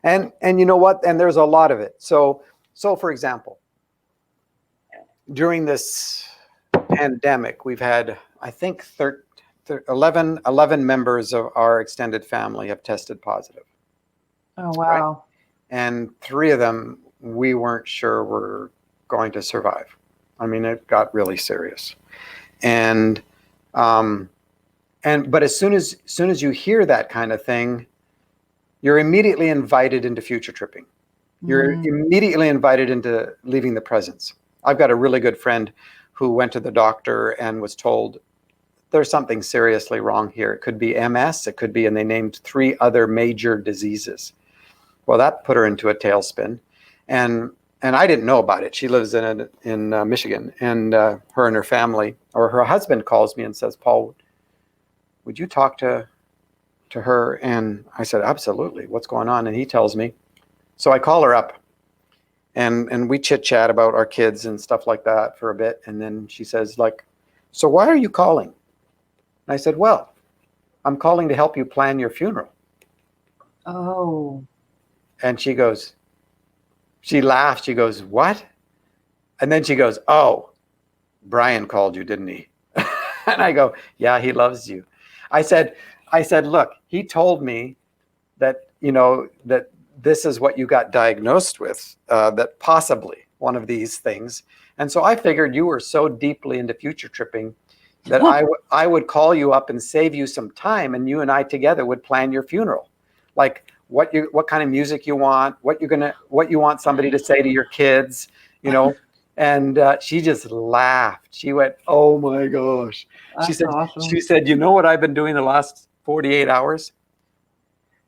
B: And you know what? And there's a lot of it. So for example, during this pandemic, we've had, I think, 11 members of our extended family have tested positive.
A: Oh, wow. Right?
B: And 3 of them, we weren't sure were going to survive. I mean, it got really serious. And but as soon as you hear that kind of thing, you're immediately invited into future tripping. You're immediately invited into leaving the presence. I've got a really good friend who went to the doctor and was told there's something seriously wrong here. It could be MS, it could be, and they named 3 other major diseases. Well, that put her into a tailspin. And I didn't know about it. She lives in Michigan, and her and her family, or her husband calls me and says, Paul, would you talk to her? And I said, absolutely. What's going on? And he tells me. So I call her up, and we chit chat about our kids and stuff like that for a bit. And then she says, like, so why are you calling? And I said, well, I'm calling to help you plan your funeral.
A: Oh.
B: And she laughs. She goes, what? And then she goes, oh, Brian called you, didn't he? And I go, yeah, he loves you. I said, look, he told me that, that this is what you got diagnosed with, that possibly one of these things. And so I figured you were so deeply into future tripping that I would call you up and save you some time, and you and I together would plan your funeral. Like what kind of music you want, what you want somebody to say to your kids, And she just laughed. She went, "Oh my gosh!"
A: That's awesome.
B: She said, "You know what I've been doing the last 48 hours?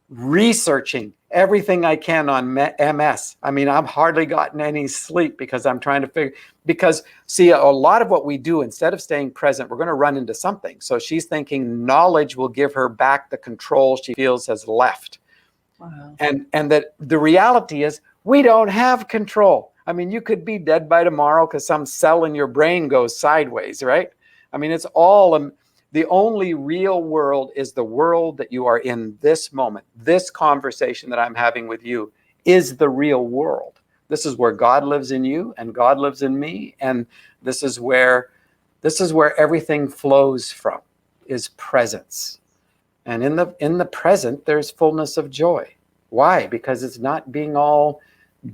B: Researching everything I can on MS. I mean, I've hardly gotten any sleep because I'm trying to figure. Because see, a lot of what we do, instead of staying present, we're going to run into something. So she's thinking knowledge will give her back the control she feels has left."
A: Wow.
B: And that the reality is we don't have control. I mean, you could be dead by tomorrow because some cell in your brain goes sideways, right? I mean, it's all, the only real world is the world that you are in this moment. This conversation that I'm having with you is the real world. This is where God lives in you and God lives in me. And this is where everything flows from, is presence. And in the present, there's fullness of joy. Why? Because it's not being all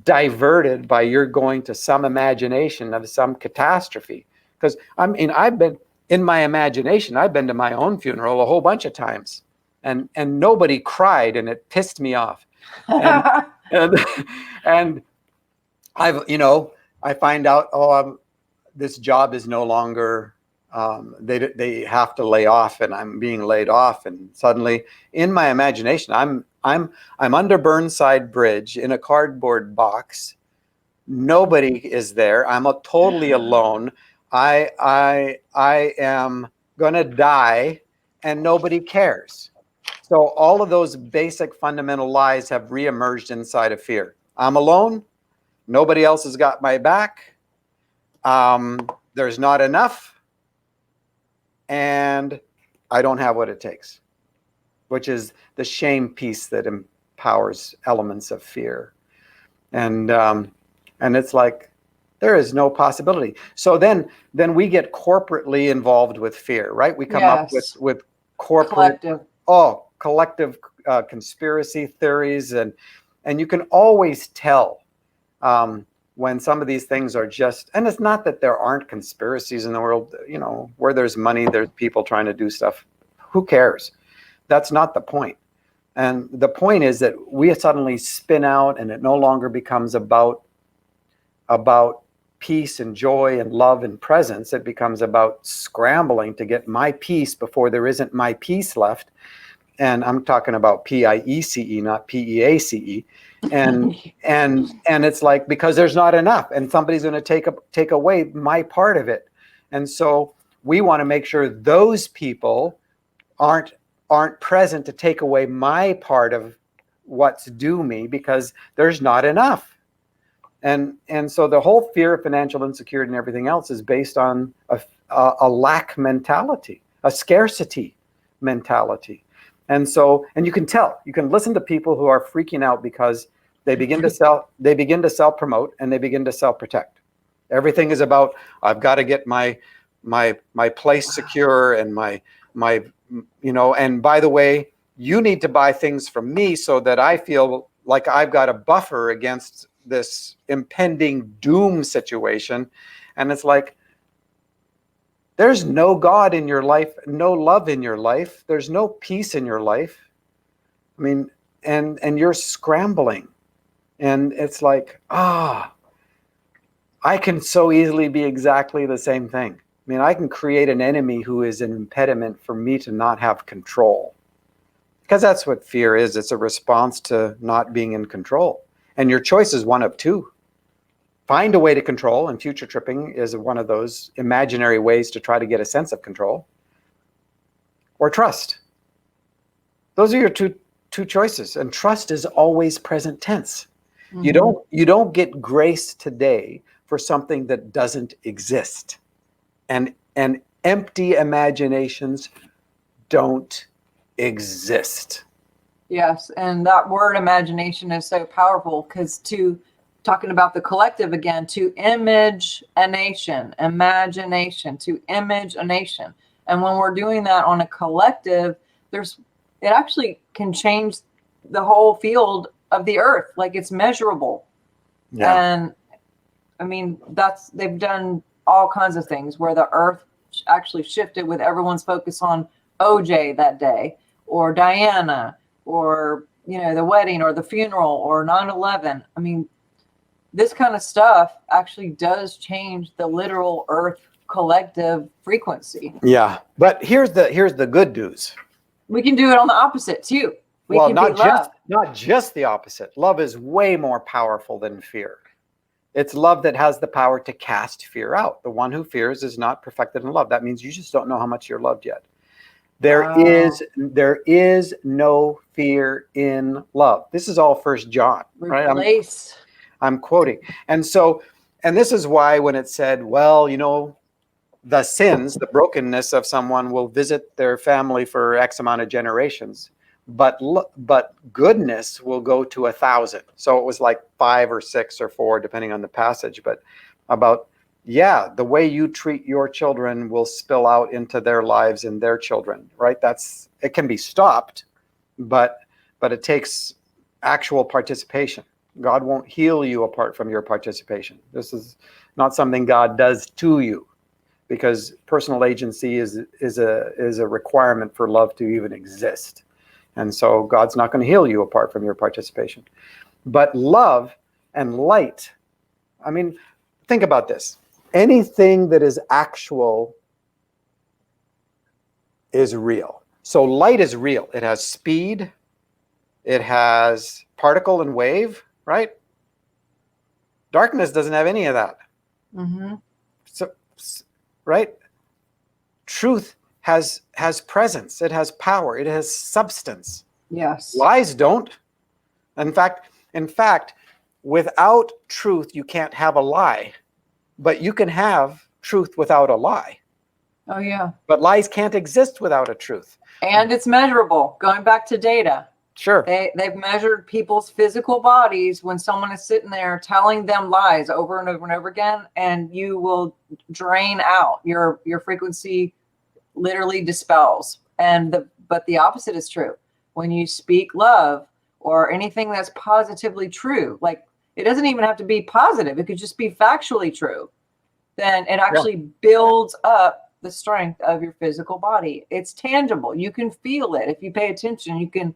B: diverted by you're going to some imagination of some catastrophe. Because I mean, I've been in my imagination, I've been to my own funeral a whole bunch of times, and nobody cried, and it pissed me off. And I've, I find out, this job is no longer. They have to lay off, and I'm being laid off, and suddenly in my imagination I'm under Burnside Bridge in a cardboard box. Nobody is there. I'm totally alone. I am gonna die, and nobody cares. So all of those basic fundamental lies have reemerged inside of fear. I'm alone. Nobody else has got my back. There's not enough. And I don't have what it takes, which is the shame piece that empowers elements of fear. And it's like, there is no possibility. So then we get corporately involved with fear, right? We come up with corporate, collective conspiracy theories. And you can always tell when some of these things are just, and it's not that there aren't conspiracies in the world, where there's money, there's people trying to do stuff. Who cares? That's not the point. And the point is that we suddenly spin out, and it no longer becomes about peace and joy and love and presence. It becomes about scrambling to get my peace before there isn't my peace left. And I'm talking about PIECE, not PEACE. And it's like, because there's not enough, and somebody's going to take away my part of it. And so we want to make sure those people aren't present to take away my part of what's due me, because there's not enough. And so the whole fear of financial insecurity and everything else is based on a lack mentality, a scarcity mentality. And so, and you can listen to people who are freaking out because they begin to self promote, and they begin to self protect. Everything is about, I've got to get my place secure, and and by the way, you need to buy things from me so that I feel like I've got a buffer against this impending doom situation. And it's like, there's no God in your life, no love in your life, there's no peace in your life. I mean, and you're scrambling. And it's like, I can so easily be exactly the same thing. I mean, I can create an enemy who is an impediment for me to not have control. Because that's what fear is. It's a response to not being in control. And your choice is one of two. Find a way to control, and future tripping is one of those imaginary ways to try to get a sense of control. Or trust. Those are your two choices. And trust is always present tense.
A: Mm-hmm.
B: You don't get grace today for something that doesn't exist. And empty imaginations don't exist.
A: Yes, and that word imagination is so powerful, because talking about the collective again, to image a nation, imagination, to image a nation. And when we're doing that on a collective, it actually can change the whole field of the earth. Like, it's measurable.
B: Yeah.
A: And I mean, they've done all kinds of things where the earth actually shifted with everyone's focus on OJ that day, or Diana, or, the wedding or the funeral or 9/11. I mean, this kind of stuff actually does change the literal earth collective frequency.
B: Yeah. But here's the good news.
A: We can do it on the opposite too. We
B: Well,
A: can
B: not
A: be love.
B: not just the opposite. Love is way more powerful than fear. It's love that has the power to cast fear out. The one who fears is not perfected in love. That means you just don't know how much you're loved yet. There is no fear in love. This is all 1 John, right? I'm quoting. And this is why when it said, well, the sins, the brokenness of someone will visit their family for X amount of generations, but goodness will go to 1,000. So it was like 5 or 6 or 4, depending on the passage, but about, the way you treat your children will spill out into their lives and their children, right? It can be stopped, but it takes actual participation. God won't heal you apart from your participation. This is not something God does to you, because personal agency is a requirement for love to even exist. And so God's not going to heal you apart from your participation. But love and light, I mean, think about this. Anything that is actual is real. So light is real. It has speed. It has particle and wave, right? Darkness doesn't have any of that.
A: Mm-hmm.
B: So, right? Truth has presence. It has power. It has substance.
A: Yes.
B: Lies don't. In fact, without truth, you can't have a lie. But you can have truth without a lie.
A: Oh, yeah.
B: But lies can't exist without a truth.
A: And it's measurable. Going back to data.
B: Sure.
A: They've measured people's physical bodies when someone is sitting there telling them lies over and over and over again, and you will drain out. Your frequency literally dispels. But the opposite is true. When you speak love or anything that's positively true, like, it doesn't even have to be positive, it could just be factually true, then it actually builds up the strength of your physical body. It's tangible. You can feel it. If you pay attention, you can,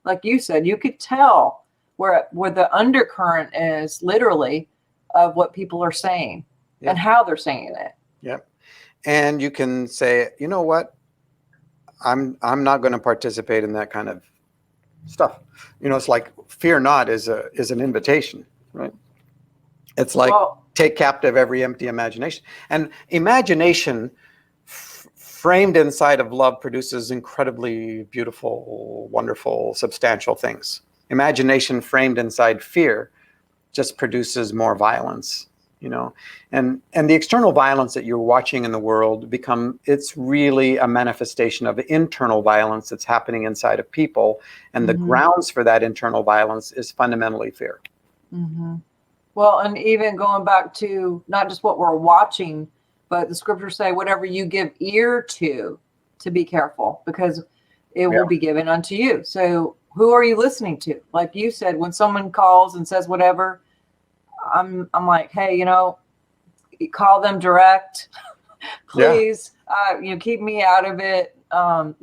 A: like you said, you could tell where the undercurrent is, literally, of what people are saying and how they're saying it.
B: Yep. And you can say, you know what? I'm not going to participate in that kind of stuff. It's like, fear not is an invitation, right? It's like, take captive every empty imagination. And imagination framed inside of love produces incredibly beautiful, wonderful, substantial things. Imagination framed inside fear just produces more violence, and the external violence that you're watching in the world it's really a manifestation of internal violence that's happening inside of people. And the grounds for that internal violence is fundamentally fear.
A: Mm-hmm. Well, and even going back to not just what we're watching, but the scriptures say, whatever you give ear to be careful, because it will be given unto you. So who are you listening to? Like you said, when someone calls and says whatever, I'm like, hey, call them direct, please. keep me out of it. I'm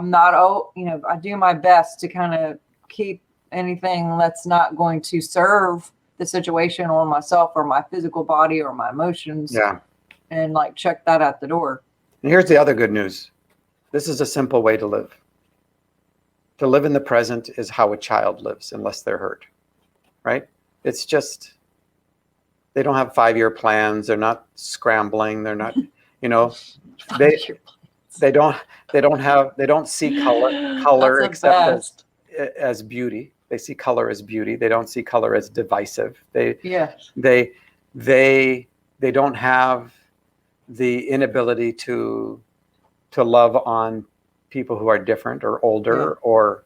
A: not, I do my best to kind of keep anything that's not going to serve the situation or myself or my physical body or my emotions.
B: Yeah.
A: And like check that at the door.
B: And here's the other good news. This is a simple way to live. To live in the present is how a child lives unless they're hurt, right? It's just, they don't have 5-year plans. They're not scrambling. They're not, they don't see color except as beauty. They see color as beauty. They don't see color as divisive. They don't have the inability to love on people who are different or older, or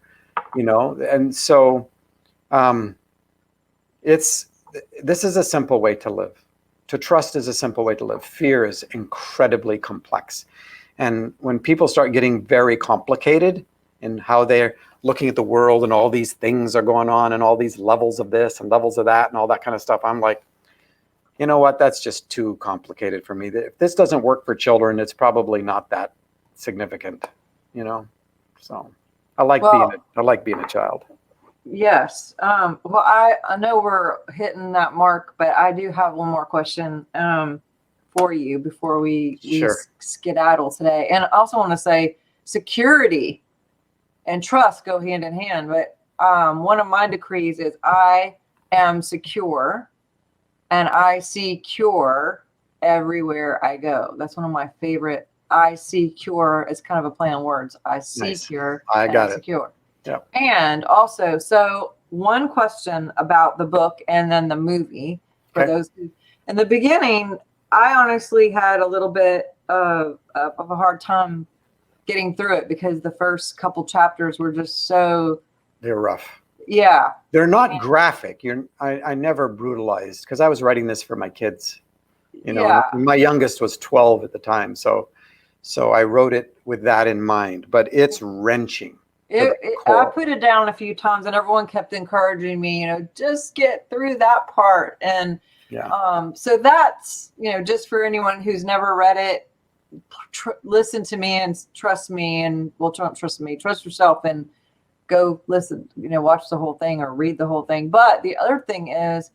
B: and so this is a simple way to live. To trust is a simple way to live. Fear is incredibly complex. And when people start getting very complicated in how they're looking at the world and all these things are going on and all these levels of this and levels of that and all that kind of stuff, I'm like, you know what? That's just too complicated for me. If this doesn't work for children, it's probably not that significant, So I like being a child.
A: Yes. Well, I know we're hitting that mark, but I do have one more question for you before we skedaddle today. And I also want to say security and trust go hand in hand. But one of my decrees is I am secure and I see cure everywhere I go. That's one of my favorite. I see cure is kind of a play on words. I see
B: Nice.
A: cure.
B: I got it.
A: Secure.
B: Yeah.
A: And also, so one question about the book and then the movie for those who, in the beginning, I honestly had a little bit of a hard time getting through it because the first couple chapters were just so.
B: They're rough.
A: Yeah.
B: They're not graphic. I never brutalized because I was writing this for my kids. My youngest was 12 at the time. So I wrote it with that in mind, but it's wrenching.
A: I put it down a few times and everyone kept encouraging me, just get through that part. And so that's, just for anyone who's never read it, listen to me and trust me, and don't trust me, trust yourself and go listen, watch the whole thing or read the whole thing. But the other thing is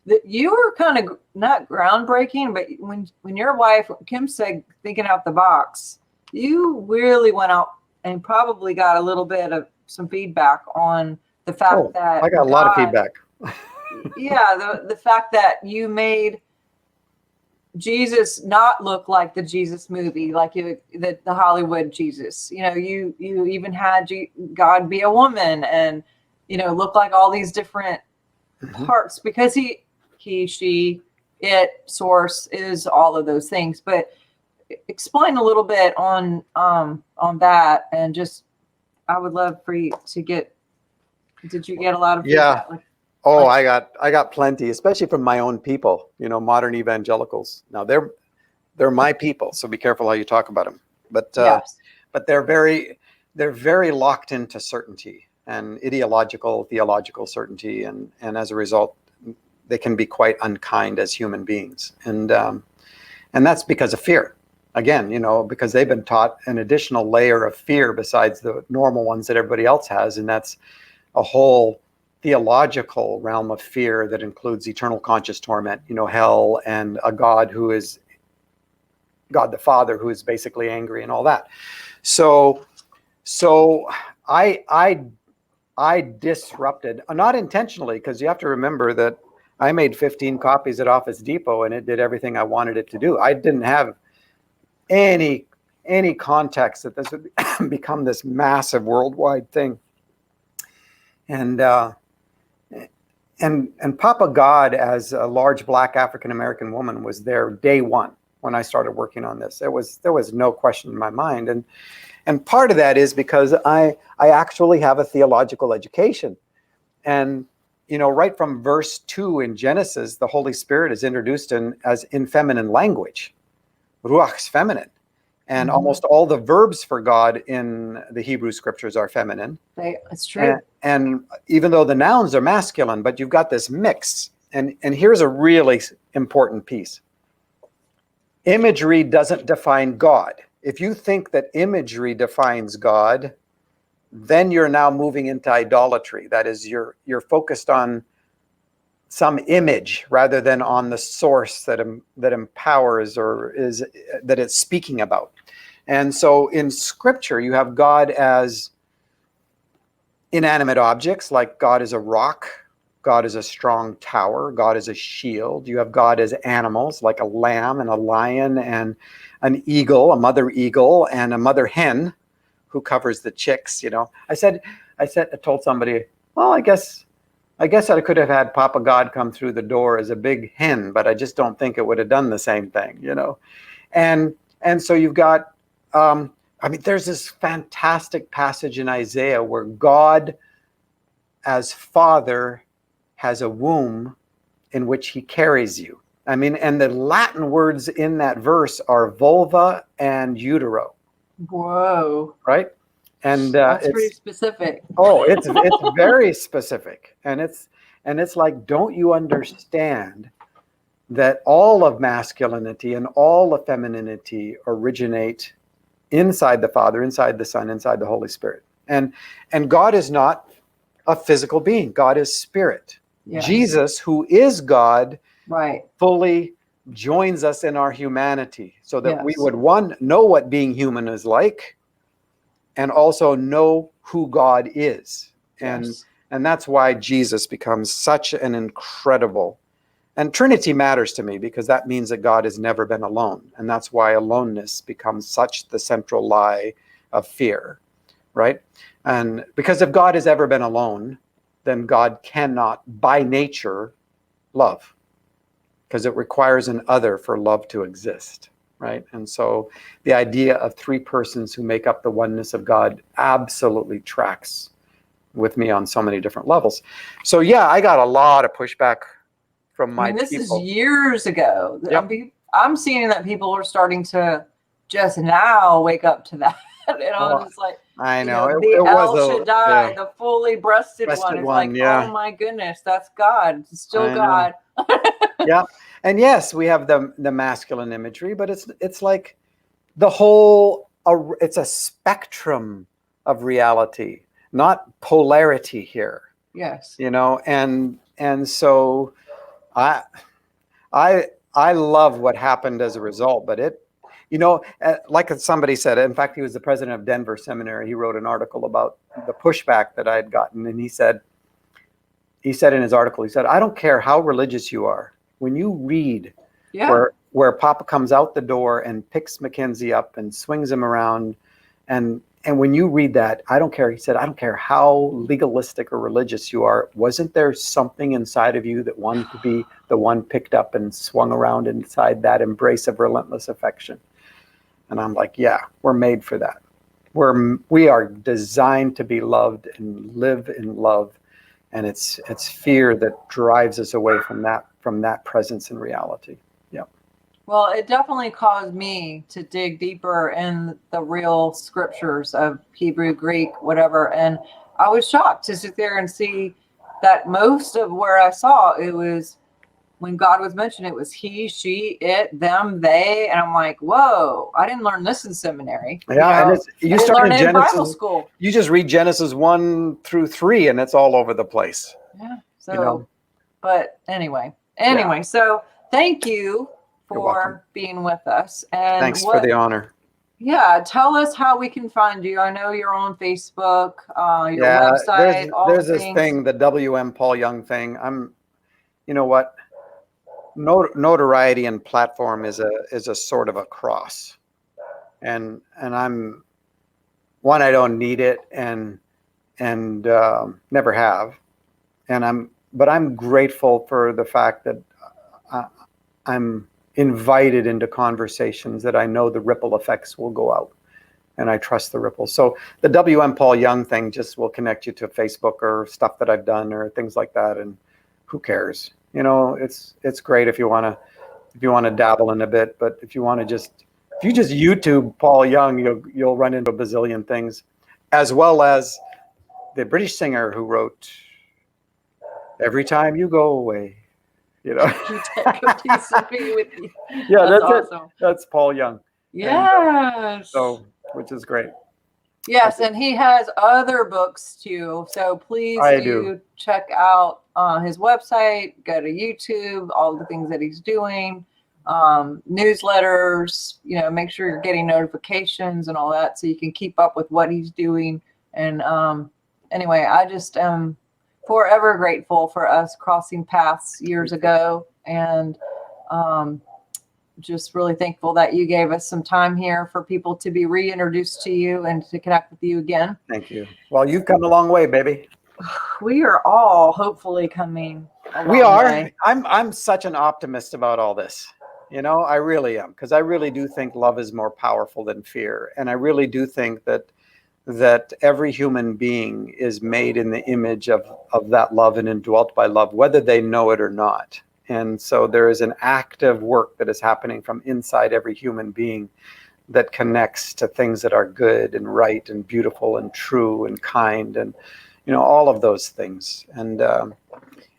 A: that you were kind of not groundbreaking, but when your wife, Kim, said thinking out the box, you really went out and probably got a little bit of some feedback on the fact that
B: I got a lot of feedback.
A: The fact that you made Jesus not look like the Jesus movie, like the Hollywood Jesus. You even had God be a woman and look like all these different parts, because he, she, it, source is all of those things. But explain a little bit on that, and just I would love for you to get. Did you get a lot of feedback?
B: I got plenty, especially from my own people. Modern evangelicals. Now they're my people, so be careful how you talk about them. But but they're very locked into certainty and theological certainty, and as a result, they can be quite unkind as human beings, and that's because of fear. Again, because they've been taught an additional layer of fear besides the normal ones that everybody else has. And that's a whole theological realm of fear that includes eternal conscious torment, hell, and a God who is God the Father, who is basically angry and all that. So I disrupted, not intentionally, because you have to remember that I made 15 copies at Office Depot and it did everything I wanted it to do. I didn't have any context that this would become this massive worldwide thing. And Papa God, as a large Black African American woman, was there day one when I started working on this. There was no question in my mind, and part of that is because I actually have a theological education, and right from verse 2 in Genesis, the Holy Spirit is introduced as in feminine language. Ruach's feminine. And almost all the verbs for God in the Hebrew scriptures are feminine.
A: It's true.
B: And even though the nouns are masculine, but you've got this mix. And here's a really important piece. Imagery doesn't define God. If you think that imagery defines God, then you're now moving into idolatry. That is, you're focused on some image rather than on the source that empowers or is that it's speaking about. And so in Scripture, you have God as inanimate objects, like God is a rock, God is a strong tower, God is a shield. You have God as animals, like a lamb and a lion and an eagle, a mother eagle, and a mother hen who covers the chicks. You know, I told somebody, well, I guess I could have had Papa God come through the door as a big hen, but I just don't think it would have done the same thing, you know. And so you've got, I mean, there's this fantastic passage in Isaiah where God, as Father, has a womb in which he carries you. I mean, and the Latin words in that verse are vulva and utero.
A: Whoa.
B: Right? And
A: that's pretty specific.
B: Oh, it's very specific. And it's like, don't you understand that all of masculinity and all of femininity originate inside the Father, inside the Son, inside the Holy Spirit. And God is not a physical being. God is spirit. Yes. Jesus, who is God,
A: right,
B: fully joins us in our humanity so that we would, one, know what being human is like, and also know who God is. And that's why Jesus becomes such an incredible, and Trinity matters to me because that means that God has never been alone. And that's why aloneness becomes such the central lie of fear, right? And because if God has ever been alone, then God cannot by nature love, because it requires an other for love to exist. Right? And so the idea of three persons who make up the oneness of God absolutely tracks with me on so many different levels. So yeah, I got a lot of pushback from my
A: this
B: people.
A: is years ago.
B: Yep.
A: I'm seeing that people are starting to just now wake up to that. And I'm just like,
B: I know.
A: The El Shaddai, the fully breasted one. It's like, oh my goodness, that's God. It's still God.
B: Yeah. And yes, we have the masculine imagery, but it's like the whole, it's a spectrum of reality, not polarity here.
A: Yes.
B: You know, and so I love what happened as a result, but it, you know, like somebody said, in fact, he was the president of Denver Seminary. He wrote an article about the pushback that I had gotten. And he said in his article, he said, I don't care how religious you are. When you read where Papa comes out the door and picks Mackenzie up and swings him around, and when you read that, I don't care. He said, I don't care how legalistic or religious you are. Wasn't there something inside of you that wanted to be the one picked up and swung around inside that embrace of relentless affection? And I'm like, yeah, we're made for that. We are designed to be loved and live in love. And it's fear that drives us away from that presence in reality. Yeah.
A: Well, it definitely caused me to dig deeper in the real scriptures of Hebrew, Greek, whatever. And I was shocked to sit there and see that most of where I saw it was, when God was mentioned, it was he, she, it, them, they. And I'm like, whoa, I didn't learn this in seminary.
B: Yeah, and you start in Genesis,
A: Bible school.
B: You just read Genesis 1-3, and it's all over the place.
A: Yeah. So, but anyway, so thank you for being with us. And
B: thanks for the honor.
A: Yeah, tell us how we can find you. I know you're on Facebook, your website.
B: There's this thing, the W.M. Paul Young thing. You know what? Notoriety and platform is a sort of a cross, and I'm one, I don't need it, and never have, but I'm grateful for the fact that I'm invited into conversations that I know the ripple effects will go out, and I trust the ripples. So the W.M. Paul Young thing just will connect you to Facebook or stuff that I've done or things like that, and who cares? You know, it's great if you want to dabble in a bit, but if you just YouTube Paul Young, you'll run into a bazillion things, as well as the British singer who wrote "Every Time You Go Away." you know.
A: You take a piece of me with you.
B: Yeah, that's
A: awesome.
B: it. That's Paul Young.
A: Yes.
B: So, which is great.
A: Yes, and he has other books too. So please do check out his website, go to YouTube, all the things that he's doing, newsletters, make sure you're getting notifications and all that so you can keep up with what he's doing. And anyway, I just am forever grateful for us crossing paths years ago, and just really thankful that you gave us some time here for people to be reintroduced to you and to connect with you again.
B: Thank you. Well, you've come a long way, baby.
A: We are all hopefully coming a long
B: We are.
A: way.
B: I'm such an optimist about all this. I really am, because I really do think love is more powerful than fear. And I really do think that every human being is made in the image of that love and indwelt by love, whether they know it or not. And so there is an active work that is happening from inside every human being that connects to things that are good and right and beautiful and true and kind and, all of those things. And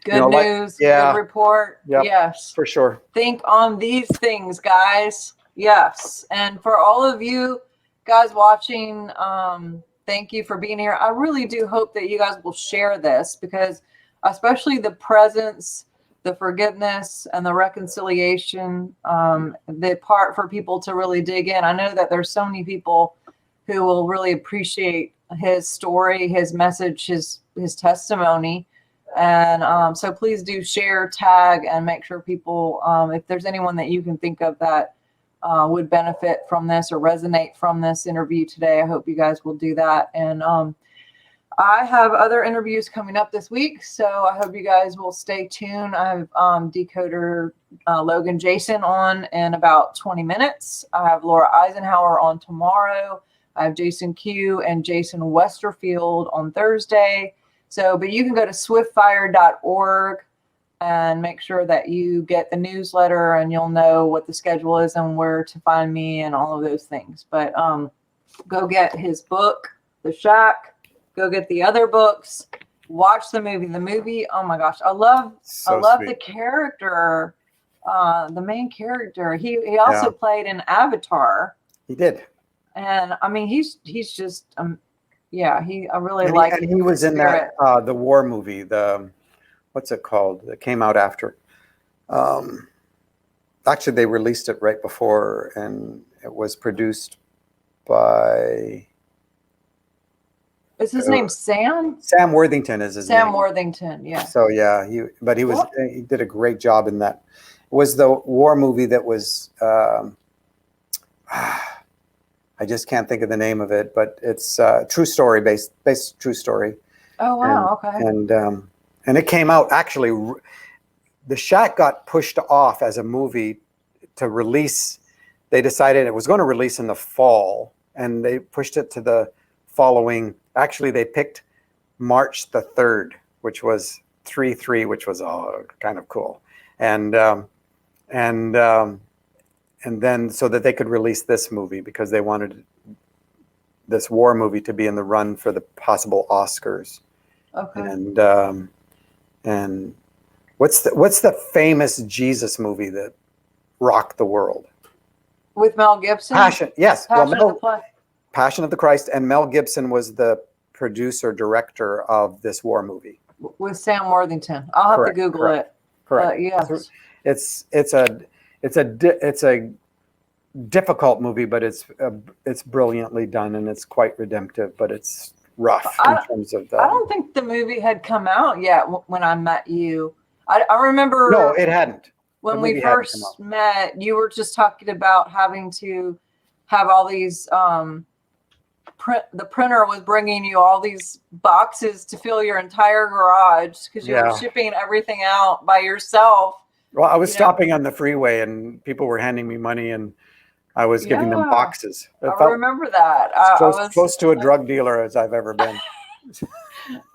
A: good news, good report.
B: Yep,
A: yes,
B: for sure.
A: Think on these things, guys. Yes. And for all of you guys watching, thank you for being here. I really do hope that you guys will share this, because especially the presence, the forgiveness, and the reconciliation, the part for people to really dig in. I know that there's so many people who will really appreciate his story, his message, his testimony. And so please do share, tag, and make sure people, if there's anyone that you can think of that would benefit from this or resonate from this interview today, I hope you guys will do that. And I have other interviews coming up this week, so I hope you guys will stay tuned. I have Decoder Logan Jason on in about 20 minutes. I have Laura Eisenhower on tomorrow. I have Jason Q and Jason Westerfield on Thursday. But you can go to swiftfire.org and make sure that you get the newsletter, and you'll know what the schedule is and where to find me and all of those things. But go get his book, The Shack. Go get the other books. Watch the movie. The movie, oh my gosh, I love the character, the main character. He also played in Avatar.
B: He did.
A: And I mean, he's just I really like.
B: And he was in that the war movie, what's it called? That came out after. Actually, they released it right before, and it was produced by.
A: Is his name Sam?
B: Sam Worthington is his name.
A: Sam Worthington, yeah.
B: So yeah, he did a great job in that. It was the war movie that was. I just can't think of the name of it, but it's true story based true story.
A: Oh wow! Okay.
B: And it came out actually. The Shack got pushed off as a movie to release. They decided it was going to release in the fall, and they pushed it to the following. Actually, they picked March the 3rd, which was 3/3, which was kind of cool, and then so that they could release this movie, because they wanted this war movie to be in the run for the possible Oscars.
A: Okay.
B: And what's the famous Jesus movie that rocked the world?
A: With Mel Gibson?
B: Passion. Yes.
A: Passion
B: of the Christ, and Mel Gibson was the producer director of this war movie.
A: With Sam Worthington. I'll have to Google it.
B: Correct.
A: Yes.
B: It's a difficult movie, but it's brilliantly done, and it's quite redemptive, but it's rough in terms of
A: I don't think the movie had come out yet when I met you. I remember.
B: No, it hadn't.
A: When we first met, you were just talking about having to have all these. The printer was bringing you all these boxes to fill your entire garage, because you were shipping everything out by yourself.
B: Well, I was stopping on the freeway, and people were handing me money, and I was giving them boxes.
A: I remember that.
B: Close to a drug dealer as I've ever been.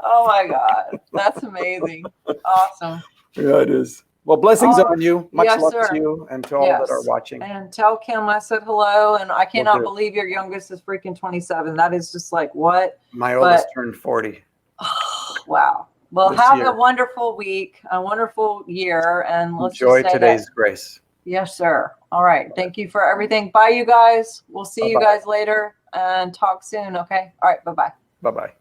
A: Oh my God, that's amazing! Awesome.
B: Yeah, it is. Well, blessings on you. Much love
A: sir.
B: to you and to all that are watching.
A: And tell Kim I said hello. And I cannot believe your youngest is freaking 27. That is just like what?
B: My oldest turned 40.
A: Oh, wow. Well,
B: this
A: have
B: year.
A: a wonderful week, a wonderful year, and let's
B: Enjoy
A: just say
B: today's
A: that.
B: grace.
A: Yes, sir. All right. Thank you for everything. Bye, you guys. We'll see you
B: Bye-bye.
A: guys later and talk soon. Okay. All right. Bye-bye.
B: Bye-bye.